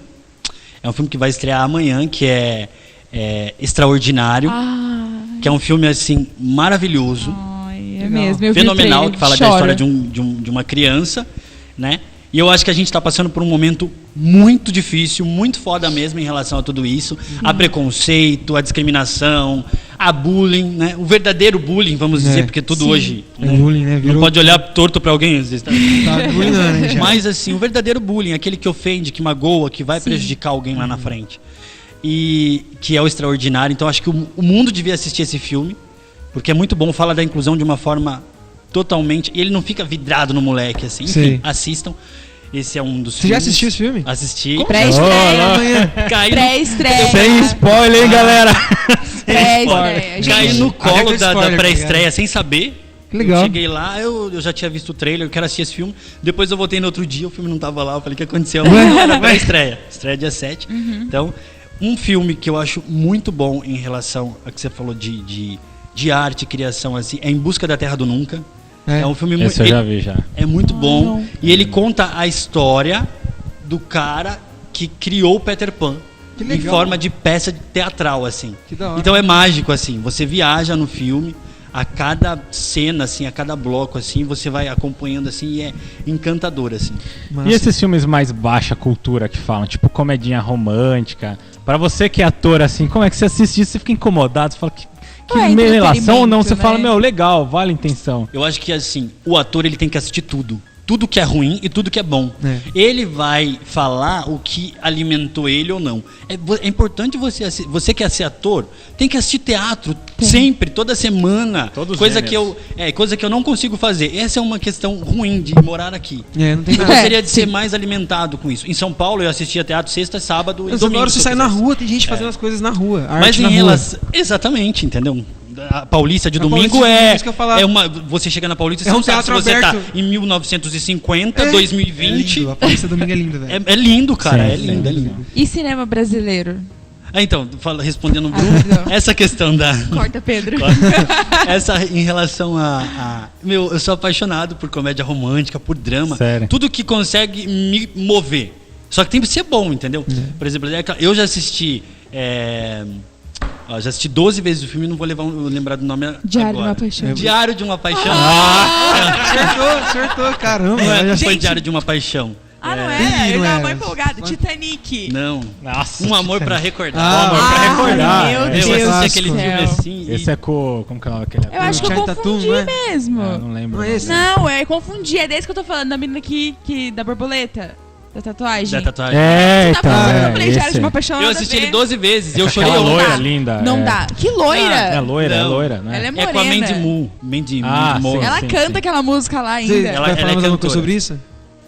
Que é Extraordinário. Que é um filme, assim, maravilhoso. É mesmo. Eu fenomenal, que fala da história de uma criança, né? E eu acho que a gente está passando por um momento muito difícil, muito foda mesmo em relação a tudo isso. A preconceito, a discriminação, a bullying, né? O verdadeiro bullying, vamos dizer, porque tudo hoje... Né? Bullying, né? Não pode olhar torto para alguém, às vezes. Tá bullying, né, já. Mas assim, o verdadeiro bullying, aquele que ofende, que magoa, que vai prejudicar alguém lá na frente. E que é o Extraordinário. Então acho que o mundo devia assistir esse filme, porque é muito bom, fala da inclusão de uma forma totalmente... E ele não fica vidrado no moleque, assim. Enfim, assistam. Esse é um dos filmes. Você já assistiu esse filme? Assisti. Pré-estreia. Pré-estreia. Sem spoiler, hein, galera? Pré-estreia. Caí no colo da pré-estreia sem saber. Que legal. Eu cheguei lá, eu já tinha visto o trailer, eu quero assistir esse filme. Depois eu voltei no outro dia, o filme não tava lá. Eu falei, o que aconteceu? Era pré-estreia. Estreia dia 7. Então, um filme que eu acho muito bom em relação a que você falou de arte, criação, assim, é Em Busca da Terra do Nunca. É um filme muito. Eu já vi já. É muito bom. E ele conta a história do cara que criou o Peter Pan em forma de peça teatral, assim. Que da hora. Então é mágico, assim. Você viaja no filme, a cada cena, assim, a cada bloco, assim, você vai acompanhando, assim, e é encantador, assim. Massa. E esses filmes mais baixa cultura que falam, tipo comedinha romântica, pra você que é ator, assim, como é que você assiste isso? Você fica incomodado, você fala que meio relação ou não, você fala, legal, vale a intenção. Eu acho que, assim, o ator, ele tem que assistir tudo. Tudo que é ruim e tudo que é bom. Ele vai falar o que alimentou ele ou não. É importante você quer ser ator, tem que assistir teatro sempre, toda semana. Coisa que eu não consigo fazer. Essa é uma questão ruim de morar aqui. Não tem eu gostaria de ser mais alimentado com isso. Em São Paulo eu assistia teatro sexta, sábado e domingo. Agora você sai na rua, tem gente fazendo as coisas na rua. Mas em relação... Exatamente, entendeu? A Paulista de domingo você chega na Paulista, você não sabe se você tá em 1950, 2020. Lindo, a Paulista domingo é linda, velho. É lindo, cara, é lindo. E cinema brasileiro? Então, respondendo essa questão da... Corta, Pedro. Essa em relação eu sou apaixonado por comédia romântica, por drama. Sério? Tudo que consegue me mover. Só que tem que ser bom, entendeu? Por exemplo, eu já assisti... já assisti 12 vezes o filme e não vou lembrar do nome Diário agora. de uma Paixão. Diário de uma Paixão. Acertou, caramba. Não foi Diário de uma Paixão. Não era? Eu tava muito empolgado. Titanic. Não. Nossa, Um Amor pra Recordar. Um Amor pra Recordar. Meu Deus Eu assisti do aquele céu. filme assim. Esse é com... Como que é aquele? Eu acho que eu confundi mesmo. Não lembro. Não é esse? Não, eu confundi. É desse que eu tô falando, da menina da borboleta. Da tatuagem. Da tatuagem. Você tá falando, eu falei, Diário de uma Paixão. Eu assisti ele 12 vezes e eu chorei. Aquela loira dá. linda. Não dá. Que loira? É loira, né? Ela é morena. É com a Mandy Moore. Mandy Moore. Ela canta aquela música lá ainda. Você vai falar mais alguma coisa sobre isso?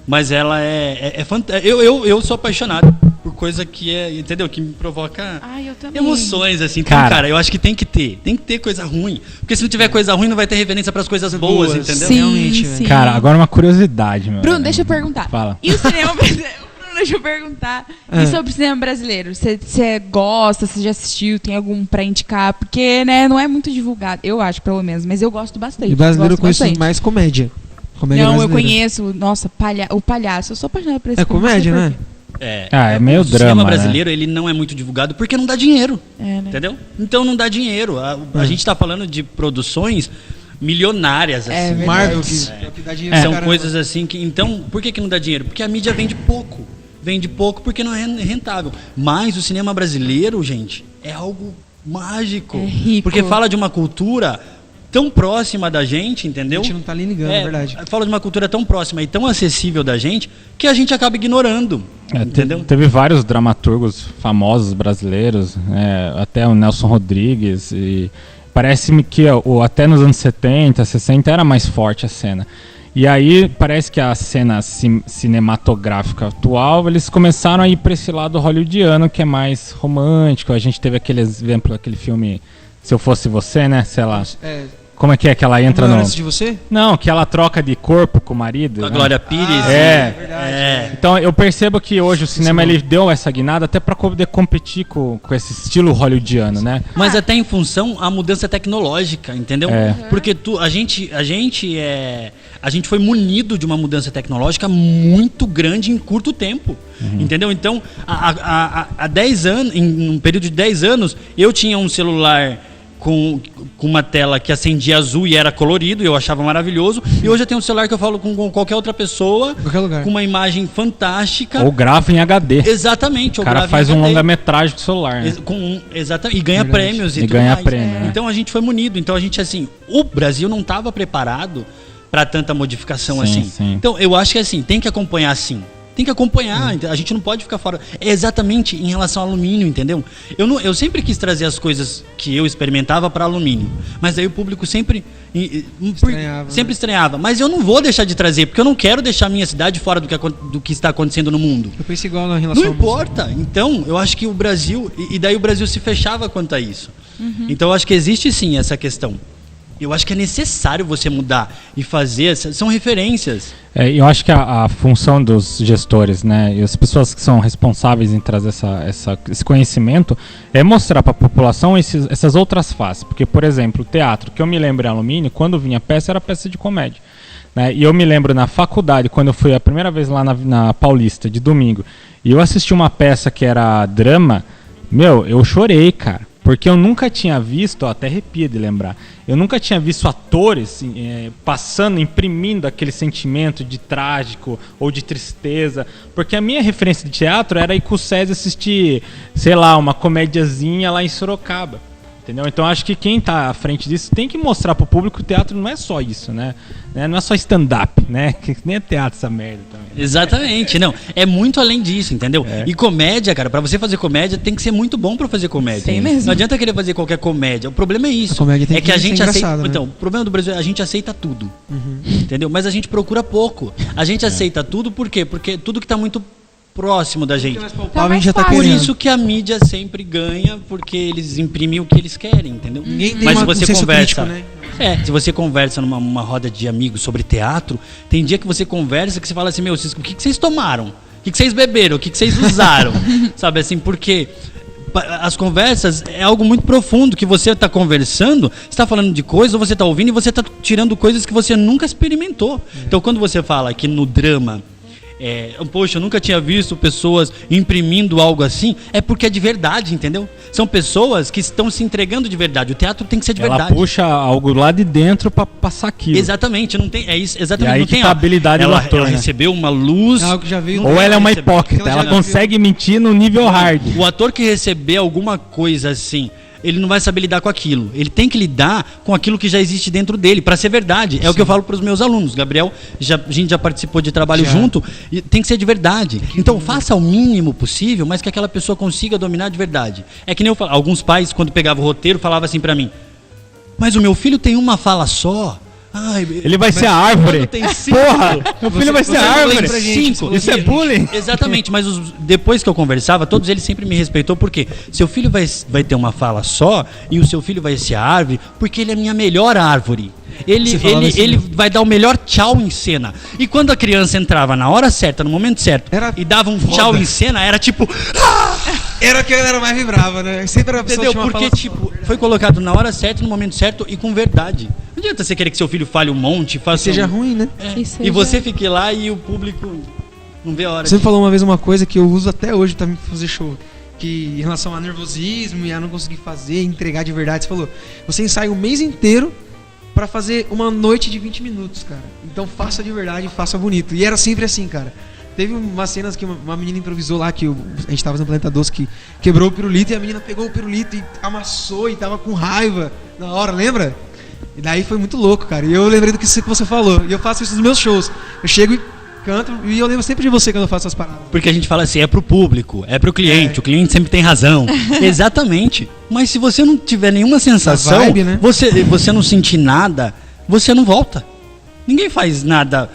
Mas ela é fantástica. Eu sou apaixonado por coisa que entendeu? Que me provoca eu também. emoções, assim. Então, cara, eu acho que tem que ter coisa ruim. Porque se não tiver coisa ruim, não vai ter referência pras coisas boas, entendeu? Sim, Realmente, sim. Cara, agora uma curiosidade, meu. Bruno, deixa eu perguntar. Fala. E o cinema brasileiro? Bruno, deixa eu perguntar. E sobre o cinema brasileiro? Você gosta, você já assistiu, tem algum pra indicar? Porque, né, não é muito divulgado. Eu acho, pelo menos. Mas eu gosto bastante. E brasileiro eu conheço mais comédia. Comédia não, brasileira. eu conheço, nossa, o Palhaço. Eu sou apaixonada por esse filme. Comédia, né? É meio drama, O cinema brasileiro, ele não é muito divulgado porque não dá dinheiro. Né? Entendeu? Então não dá dinheiro. A gente tá falando de produções milionárias, assim. Marvel, que dá dinheiro. São coisas assim que... Então, por que não dá dinheiro? Porque a mídia vende pouco. Vende pouco porque não é rentável. Mas o cinema brasileiro, gente, é algo mágico. É rico. Porque fala de uma cultura tão próxima da gente, entendeu? A gente não tá nem ligando, é verdade. Fala de uma cultura tão próxima e tão acessível da gente que a gente acaba ignorando, entendeu? Teve vários dramaturgos famosos brasileiros, até o Nelson Rodrigues, e parece-me que até nos anos 70, 60 era mais forte a cena. E aí parece que a cena cinematográfica atual, eles começaram a ir para esse lado hollywoodiano, que é mais romântico. A gente teve aquele exemplo, aquele filme Se Eu Fosse Você, né? Sei lá. Como é que ela entra no... de você? Não, que ela troca de corpo com o marido. Com a né? Glória Pires. Verdade. Então eu percebo que hoje o cinema ele deu essa guinada até para poder competir com esse estilo hollywoodiano, né? Mas até em função a mudança tecnológica, entendeu? Porque a gente foi munido de uma mudança tecnológica muito grande em curto tempo, entendeu? Então, há 10 anos, em um período de 10 anos, eu tinha um celular com uma tela que acendia azul e era colorido, eu achava maravilhoso. E hoje eu tenho um celular que eu falo com qualquer outra pessoa, com uma imagem fantástica. Ou grava em HD. Exatamente. O cara faz um longa-metragem com o celular. Né? Exatamente. E ganha prêmios e tudo ganha mais. Prêmio, né? Então a gente foi munido. Então a gente, assim, o Brasil não estava preparado para tanta modificação assim. Sim. Então eu acho que assim, tem que acompanhar assim. Tem que acompanhar, a gente não pode ficar fora. É exatamente em relação ao alumínio, entendeu? Eu sempre quis trazer as coisas que eu experimentava para alumínio, mas aí o público sempre estranhava. Mas eu não vou deixar de trazer, porque eu não quero deixar a minha cidade fora do que está acontecendo no mundo. Eu penso igual na relação. Não importa. Então, eu acho que o Brasil... E daí o Brasil se fechava quanto a isso. Então, eu acho que existe sim essa questão. Eu acho que é necessário você mudar e fazer, são referências. Eu acho que a função dos gestores, né, e as pessoas que são responsáveis em trazer esse conhecimento é mostrar para a população essas outras faces. Porque, por exemplo, o teatro, que eu me lembro em Alumínio, quando vinha peça, era peça de comédia. Né? E eu me lembro na faculdade, quando eu fui a primeira vez lá na Paulista, de domingo, e eu assisti uma peça que era drama, eu chorei, cara. Porque eu nunca tinha visto, até arrepia de lembrar, eu nunca tinha visto atores passando, imprimindo aquele sentimento de trágico ou de tristeza. Porque a minha referência de teatro era ir com o César assistir, sei lá, uma comédiazinha lá em Sorocaba. Entendeu? Então acho que quem está à frente disso tem que mostrar para o público que o teatro não é só isso, né? Não é só stand-up, né? Que nem é teatro essa merda também. Exatamente, não. É muito além disso, entendeu? E comédia, cara, para você fazer comédia tem que ser muito bom para fazer comédia. Sim mesmo. Não adianta querer fazer qualquer comédia. O problema é isso. A comédia tem que a gente aceita. Né? Então, o problema do Brasil é a gente aceita tudo. Entendeu? Mas a gente procura pouco. A gente aceita tudo por quê? Porque tudo que está muito próximo da gente. Tá mais fácil. Por isso que a mídia sempre ganha, porque eles imprimem o que eles querem, entendeu? Mas se você conversa, crítico, né? se você conversa numa roda de amigos sobre teatro, tem dia que você conversa que você fala assim, o que vocês tomaram? O que vocês beberam? O que vocês usaram? Sabe assim, porque as conversas é algo muito profundo, que você está conversando, você está falando de coisas, ou você está ouvindo e você está tirando coisas que você nunca experimentou. Então quando você fala que no drama poxa, eu nunca tinha visto pessoas imprimindo algo assim, é porque é de verdade, entendeu? São pessoas que estão se entregando de verdade. O teatro tem que ser de verdade. Ela puxa algo lá de dentro pra passar aquilo. Exatamente, não tem, é isso, exatamente. E aí não tem a habilidade do ator, ela recebeu uma luz. Algo que já veio. Ou ela é uma hipócrita, ela consegue mentir no nível hard. O ator que receber alguma coisa assim, ele não vai saber lidar com aquilo. Ele tem que lidar com aquilo que já existe dentro dele, para ser verdade. É o que eu falo para os meus alunos. Gabriel, a gente já participou de trabalho junto, e tem que ser de verdade. Então, faça o mínimo possível, mas que aquela pessoa consiga dominar de verdade. É que nem eu falo, alguns pais, quando pegavam o roteiro, falavam assim para mim: mas o meu filho tem uma fala só. Ai, ele vai ser a árvore. Porra, meu filho vai ser a árvore. Isso é bullying? Exatamente, mas depois que eu conversava, todos eles sempre me respeitou, porque seu filho vai ter uma fala só e o seu filho vai ser a árvore, porque ele é a minha melhor árvore. Ele vai dar o melhor tchau em cena. E quando a criança entrava na hora certa, no momento certo, e dava um tchau em cena, era tipo... Era que a galera mais vibrava, né? Sempre era a pessoa. Entendeu? Porque, tipo, foi colocado na hora certa, no momento certo e com verdade. Não adianta você querer que seu filho fale um monte, faça. Seja ruim, né? E você fique lá e o público não vê a hora. Você falou uma vez uma coisa que eu uso até hoje pra fazer show. Que em relação a nervosismo e a não conseguir fazer, entregar de verdade, você falou: você ensaia o mês inteiro pra fazer uma noite de 20 minutos, cara. Então faça de verdade, faça bonito. E era sempre assim, cara. Teve umas cenas que uma menina improvisou lá, que a gente tava no Planeta Doce, que quebrou o pirulito, e a menina pegou o pirulito e amassou e tava com raiva na hora, lembra? E daí foi muito louco, cara. E eu lembrei do que você falou. E eu faço isso nos meus shows. Eu chego e canto, e eu lembro sempre de você quando eu faço essas paradas. Porque a gente fala assim, é pro público, é pro cliente, o cliente sempre tem razão. Exatamente. Mas se você não tiver nenhuma sensação, vibe, né? você não sentir nada, você não volta. Ninguém faz nada.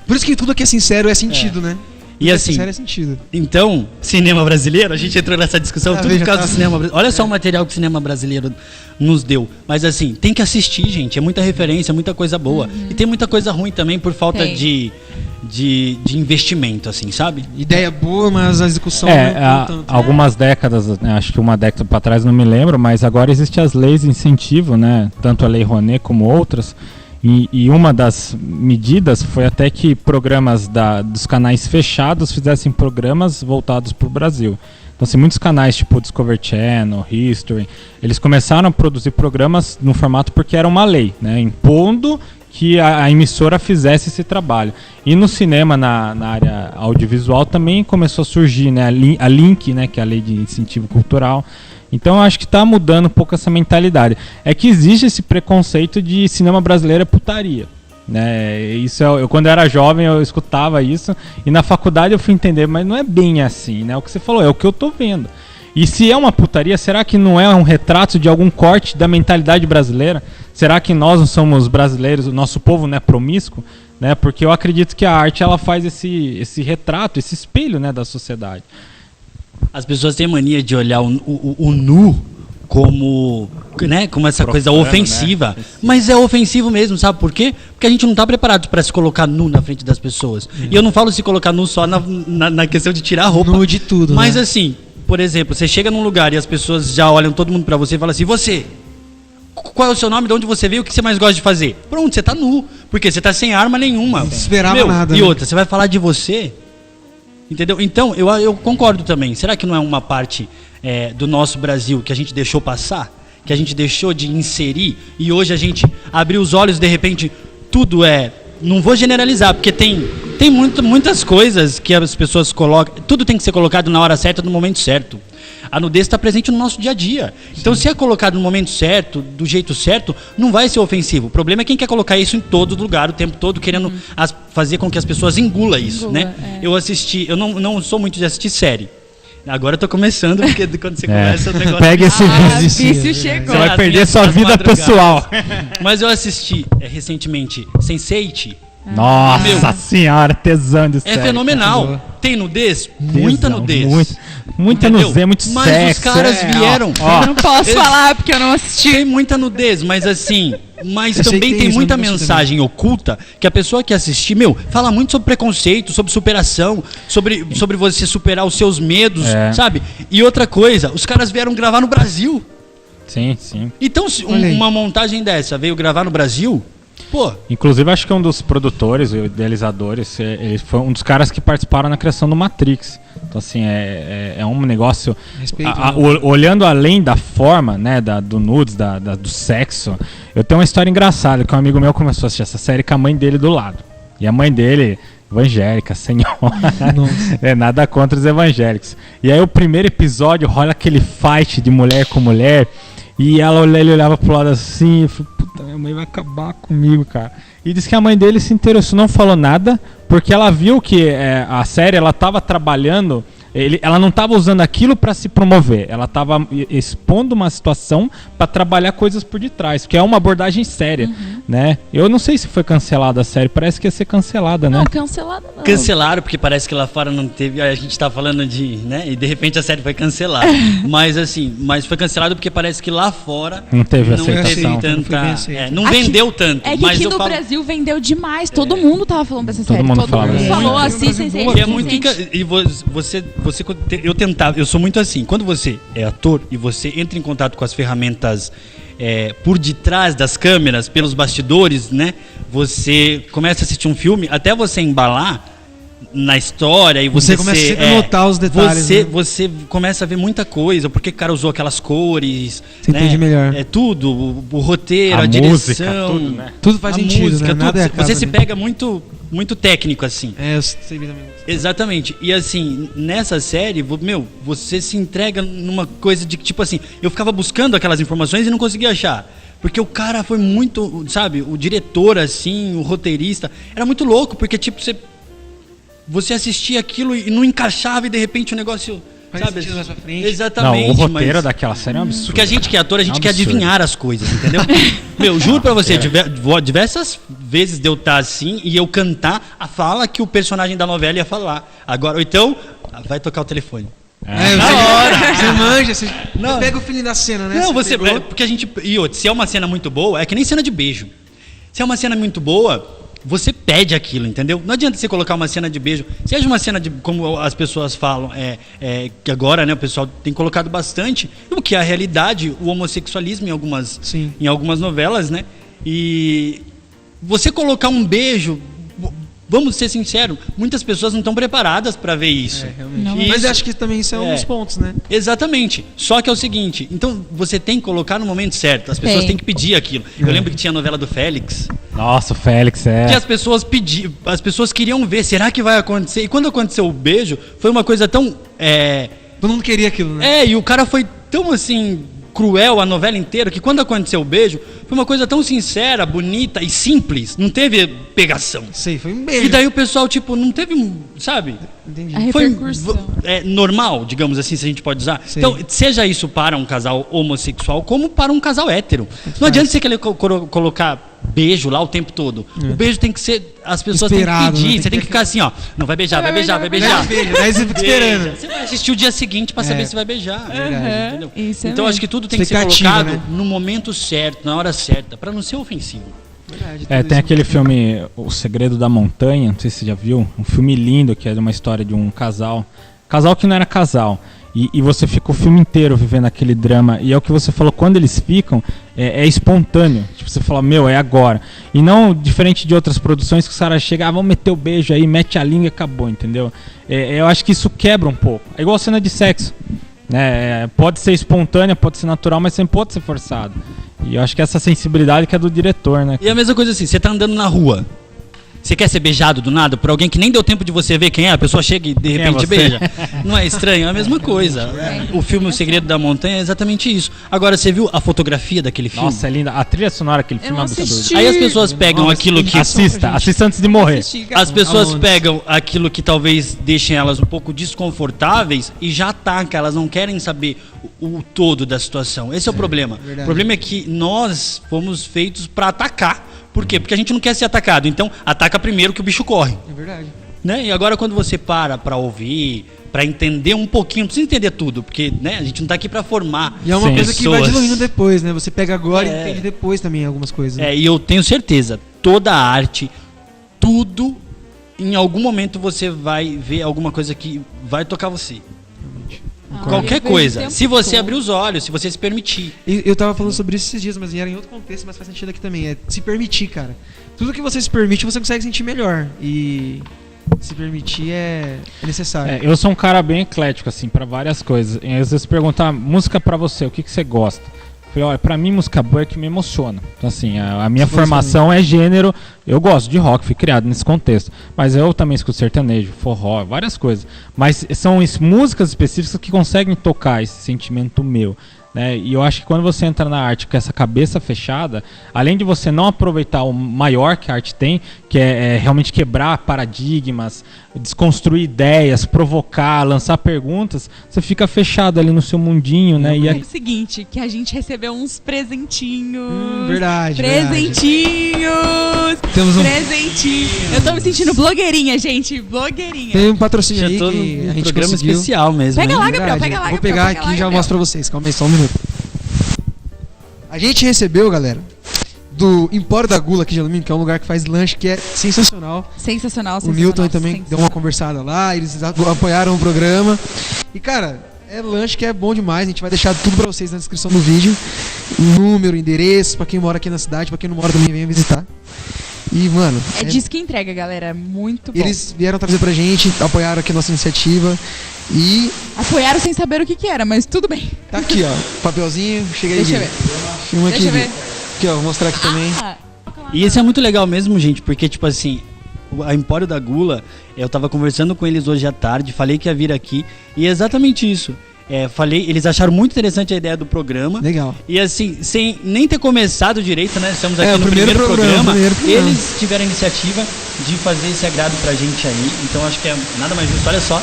Por isso que tudo aqui é sincero, é sentido, né? E assim, sincero é sentido. Então, cinema brasileiro, a gente entrou nessa discussão tudo por causa do cinema brasileiro. Olha só o material que o cinema brasileiro nos deu. Mas assim, tem que assistir, gente. É muita referência, muita coisa boa. E tem muita coisa ruim também por falta de investimento, assim, sabe? Ideia boa, mas a execução não tanto. Algumas décadas, né, acho que uma década para trás, não me lembro, mas agora existem as leis de incentivo, né? Tanto a Lei Rouanet como outras. E uma das medidas foi até que programas dos canais fechados fizessem programas voltados para o Brasil. Então, assim, muitos canais tipo Discovery Channel, History, eles começaram a produzir programas no formato porque era uma lei, né, impondo que a emissora fizesse esse trabalho. E no cinema, na área audiovisual, também começou a surgir, né, a Link, né, que é a Lei de Incentivo Cultural. Então eu acho que está mudando um pouco essa mentalidade. É que existe esse preconceito de cinema brasileiro é putaria, né? Isso eu quando eu era jovem eu escutava isso, e na faculdade eu fui entender, mas não é bem assim, né? O que você falou é o que eu tô vendo. E se é uma putaria, será que não é um retrato de algum corte da mentalidade brasileira? Será que nós não somos brasileiros, o nosso povo não é promíscuo? Né? Porque eu acredito que a arte ela faz esse retrato, esse espelho, né, da sociedade. As pessoas têm mania de olhar o nu como, né, como essa coisa ofensiva, né? Mas é ofensivo mesmo, sabe por quê? Porque a gente não está preparado para se colocar nu na frente das pessoas. E eu não falo se colocar nu só na questão de tirar a roupa. Nu de tudo, mas né? Assim, por exemplo, você chega num lugar e as pessoas já olham todo mundo para você e falam assim: você, qual é o seu nome, de onde você veio, o que você mais gosta de fazer? Pronto, você tá nu, porque você tá sem arma nenhuma. Não esperava nada. E outra, você vai falar de você... Entendeu? Então, eu concordo também. Será que não é uma parte do nosso Brasil que a gente deixou passar? Que a gente deixou de inserir? E hoje a gente abriu os olhos, de repente, tudo não vou generalizar, porque tem muitas coisas que as pessoas colocam. Tudo tem que ser colocado na hora certa, no momento certo. A nudez está presente no nosso dia a dia. Então, se é colocado no momento certo, do jeito certo, não vai ser ofensivo. O problema é quem quer colocar isso em todo lugar, o tempo todo, querendo fazer com que as pessoas engulam isso, né? Eu não sou muito de assistir série. Agora eu tô começando, porque quando você começa o negócio... Pega esse vício chegou. Você vai perder sua vida pessoal. Mas eu assisti recentemente Sense8. Nossa senhora, tesão de série. É fenomenal. Tem nudez? Muita nudez. Muita nudez, muito sexo. Mas os caras vieram... Eu não posso falar porque eu não assisti. Tem muita nudez, mas assim... Mas também tem muita mensagem oculta que a pessoa que assistir, fala muito sobre preconceito, sobre superação, sobre você superar os seus medos, sabe? E outra coisa, os caras vieram gravar no Brasil. Sim, sim. Então, se uma montagem dessa veio gravar no Brasil, Pô. Inclusive, acho que um dos produtores, idealizadores, ele foi um dos caras que participaram na criação do Matrix. Então, assim, é um negócio... Respeito, olhando além da forma, né, do nudes, do sexo, eu tenho uma história engraçada, que um amigo meu começou a assistir essa série com a mãe dele do lado. E a mãe dele... evangélica, senhora. Nada contra os evangélicos. E aí o primeiro episódio rola aquele fight de mulher com mulher. E ele olhava pro lado assim e falou, puta, minha mãe vai acabar comigo, cara. E disse que a mãe dele se interessou, não falou nada, porque ela viu que a série, ela tava trabalhando... ela não estava usando aquilo para se promover, ela estava expondo uma situação para trabalhar coisas por detrás, que é uma abordagem séria, né? Eu não sei se foi cancelada a série, parece que ia ser cancelada, né? Não, cancelada não. Cancelaram, porque parece que lá fora não teve, a gente tá falando de, né? E de repente a série foi cancelada. mas foi cancelado porque parece que lá fora não teve aceitação. Não vendeu tanto. É que aqui no Brasil vendeu demais, todo mundo tava falando dessa série. Todo mundo falou, assistem. Eu sou muito assim, quando você é ator e você entra em contato com as ferramentas por detrás das câmeras, pelos bastidores, né? Você começa a assistir um filme, até você embalar na história e você começa a notar os detalhes. Você começa a ver muita coisa, porque o cara usou aquelas cores, você entende melhor. Tudo, o roteiro, a música, direção, tudo, né? Tudo faz sentido, música, né? Nada você se pega muito técnico, assim. Eu sei também. Exatamente. E assim, nessa série, você se entrega numa coisa de que, tipo assim, eu ficava buscando aquelas informações e não conseguia achar. Porque o cara foi muito, sabe, o diretor, assim, o roteirista, era muito louco, porque, tipo, você assistia aquilo e não encaixava e de repente o negócio... Sabe? Mais pra frente. Exatamente. Não, o roteiro daquela série é um absurdo. Porque a gente que é ator, a gente quer adivinhar as coisas, entendeu? Juro pra você, diversas vezes de eu estar assim e eu cantar a fala que o personagem da novela ia falar. Agora, ou então, vai tocar o telefone. Na hora. Você manja, você pega o feeling da cena, né? Não, porque a gente... se é uma cena muito boa, é que nem cena de beijo. Se é uma cena muito boa... Você pede aquilo, entendeu? Não adianta você colocar uma cena de beijo, seja uma cena de, como as pessoas falam, que agora, né, o pessoal tem colocado bastante, o que é a realidade, o homossexualismo em algumas novelas, né? E você colocar um beijo, vamos ser sinceros, muitas pessoas não estão preparadas para ver isso. Mas acho que também isso é um dos pontos, né? Exatamente. Só que é o seguinte, então você tem que colocar no momento certo, as pessoas têm que pedir aquilo. Eu lembro que tinha a novela do Félix. Nossa, o Félix que as pessoas queriam ver, será que vai acontecer? E quando aconteceu o beijo, foi uma coisa tão... Todo mundo queria aquilo, né? E o cara foi tão assim... cruel a novela inteira, que quando aconteceu o beijo, foi uma coisa tão sincera, bonita e simples, não teve pegação. Foi um beijo. E daí o pessoal, tipo, não teve, sabe? Entendi. A repercussão. Foi normal, digamos assim, se a gente pode usar. Sim. Então, seja isso para um casal homossexual, como para um casal hétero. Não adianta você querer colocar beijo lá o tempo todo. O beijo tem que ser... As pessoas têm que pedir. Né? Você tem que ficar assim, ó. Não, vai beijar, vai beijar. Aí você fica esperando. Você vai assistir o dia seguinte pra saber se vai beijar. Entendeu? Então acho que tudo tem que ser colocado no momento certo, na hora certa, pra não ser ofensivo. Tem aquele filme O Segredo da Montanha, não sei se você já viu. Um filme lindo que é de uma história de um casal que não era casal. E você fica o filme inteiro vivendo aquele drama. E é o que você falou, quando eles ficam, é espontâneo. Tipo, você fala, é agora. E não diferente de outras produções que o cara chega, vamos meter o beijo aí, mete a língua e acabou, entendeu? Eu acho que isso quebra um pouco. É igual cena de sexo. Pode ser espontânea, pode ser natural, mas sempre pode ser forçado. E eu acho que essa sensibilidade que é do diretor, né? E a mesma coisa assim, você tá andando na rua. Você quer ser beijado do nada por alguém que nem deu tempo de você ver quem é, a pessoa chega e de repente beija. Não é estranho? É a mesma coisa. O filme O Segredo da Montanha é exatamente isso. Agora, você viu a fotografia daquele filme? Nossa, é linda. A trilha sonora daquele filme é absurda. Aí as pessoas pegam aquilo que... Assista antes de morrer. As pessoas pegam aquilo que talvez deixem elas um pouco desconfortáveis e já atacam. Elas não querem saber o todo da situação. Esse é o problema. Verdade. O problema é que nós fomos feitos para atacar. Por quê? Porque a gente não quer ser atacado. Então, ataca primeiro que o bicho corre. É verdade. Né? E agora, quando você para ouvir, para entender um pouquinho, não precisa entender tudo, porque a gente não está aqui para formar. E é uma coisa que vai diluindo depois, né? Você pega agora e entende depois também algumas coisas. E eu tenho certeza, toda a arte, tudo, em algum momento você vai ver alguma coisa que vai tocar você. Qualquer coisa. Se você abrir os olhos, se você se permitir. Eu tava falando sobre isso esses dias, mas era em outro contexto, mas faz sentido aqui também. É se permitir, cara. Tudo que você se permite, você consegue sentir melhor. E se permitir é necessário. Eu sou um cara bem eclético, assim, pra várias coisas. E às vezes perguntar, música pra você, o que você gosta? Eu falei, olha, pra mim música boa é que me emociona. Então, assim, a minha formação é gênero. Eu gosto de rock, fui criado nesse contexto. Mas eu também escuto sertanejo, forró, várias coisas. Mas são músicas específicas que conseguem tocar esse sentimento meu. Né? E eu acho que quando você entra na arte com essa cabeça fechada, além de você não aproveitar o maior que a arte tem, que é realmente quebrar paradigmas, desconstruir ideias, provocar, lançar perguntas, você fica fechado ali no seu mundinho, né? E é o seguinte, que a gente recebeu uns presentinhos. Verdade. Presentinhos. Temos um presentinho. Eu tô me sentindo blogueirinha, gente, blogueirinha. Tem um patrocínio aí que a gente programa conseguiu. Especial mesmo. Pega lá, Gabriel, pega lá. Vou pegar aqui e já mostro pra vocês. Calma aí, só um minuto. A gente recebeu, galera, do Empório da Gula aqui de Alumínio, que é um lugar que faz lanche que é sensacional. Sensacional. O Newton também deu uma conversada lá, eles apoiaram o programa. E, cara, é lanche que é bom demais. A gente vai deixar tudo pra vocês na descrição do vídeo. Número, endereço, pra quem mora aqui na cidade, pra quem não mora também venha visitar. E, mano... É disso que entrega, galera. Muito bom. Eles vieram trazer pra gente, apoiaram aqui a nossa iniciativa. E... apoiaram sem saber o que era, mas tudo bem. Tá aqui, ó. Papelzinho. Chega aí. Deixa eu ver. Filma aqui. Deixa eu ver. Aqui, ó. Vou mostrar aqui também. E isso é muito legal mesmo, gente, porque, tipo assim, a Empório da Gula, eu tava conversando com eles hoje à tarde, falei que ia vir aqui, e é exatamente isso. Eles acharam muito interessante a ideia do programa. Legal. E assim, sem nem ter começado direito, né? Estamos aqui no primeiro programa. Eles tiveram a iniciativa de fazer esse agrado pra gente aí. Então acho que é nada mais justo. Olha só.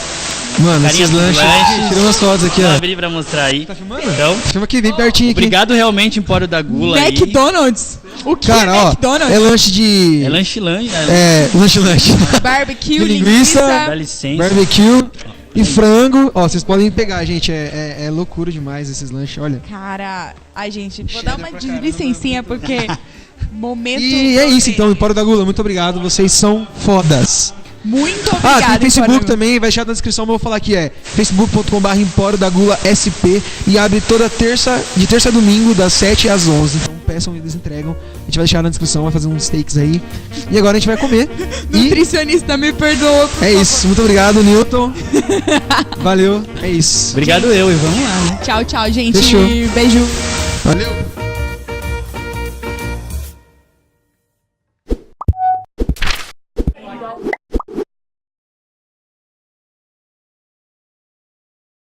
Mano, esses lanches. Tirei umas fotos aqui, ó. Vou abrir pra mostrar aí. Tá filmando? Então, filma aqui, bem pertinho aqui. Obrigado realmente, Empório da Gula. McDonald's? O que cara, é McDonald's? É lanche de... É lanche. Lanche. Barbecue, linguiça. Dá licença. Barbecue. E frango, ó, vocês podem pegar, gente, é loucura demais esses lanches, olha. Cara, gente, vou dar uma licencinha porque momento... E é isso então, Empório da Gula, muito obrigado, vocês são fodas. Muito obrigado. Tem Facebook também, vai deixar na descrição, mas eu vou falar aqui, facebook.com/Empório da Gula SP e abre toda de terça a domingo, das 7 às 11. Então peçam, eles entregam. A gente vai deixar na descrição, vai fazer uns steaks aí. E agora a gente vai comer. Nutricionista, me perdoa. É isso, muito obrigado, Newton. Valeu, é isso. Obrigado e vamos lá, né? Tchau, gente. Fechou. Beijo. Valeu.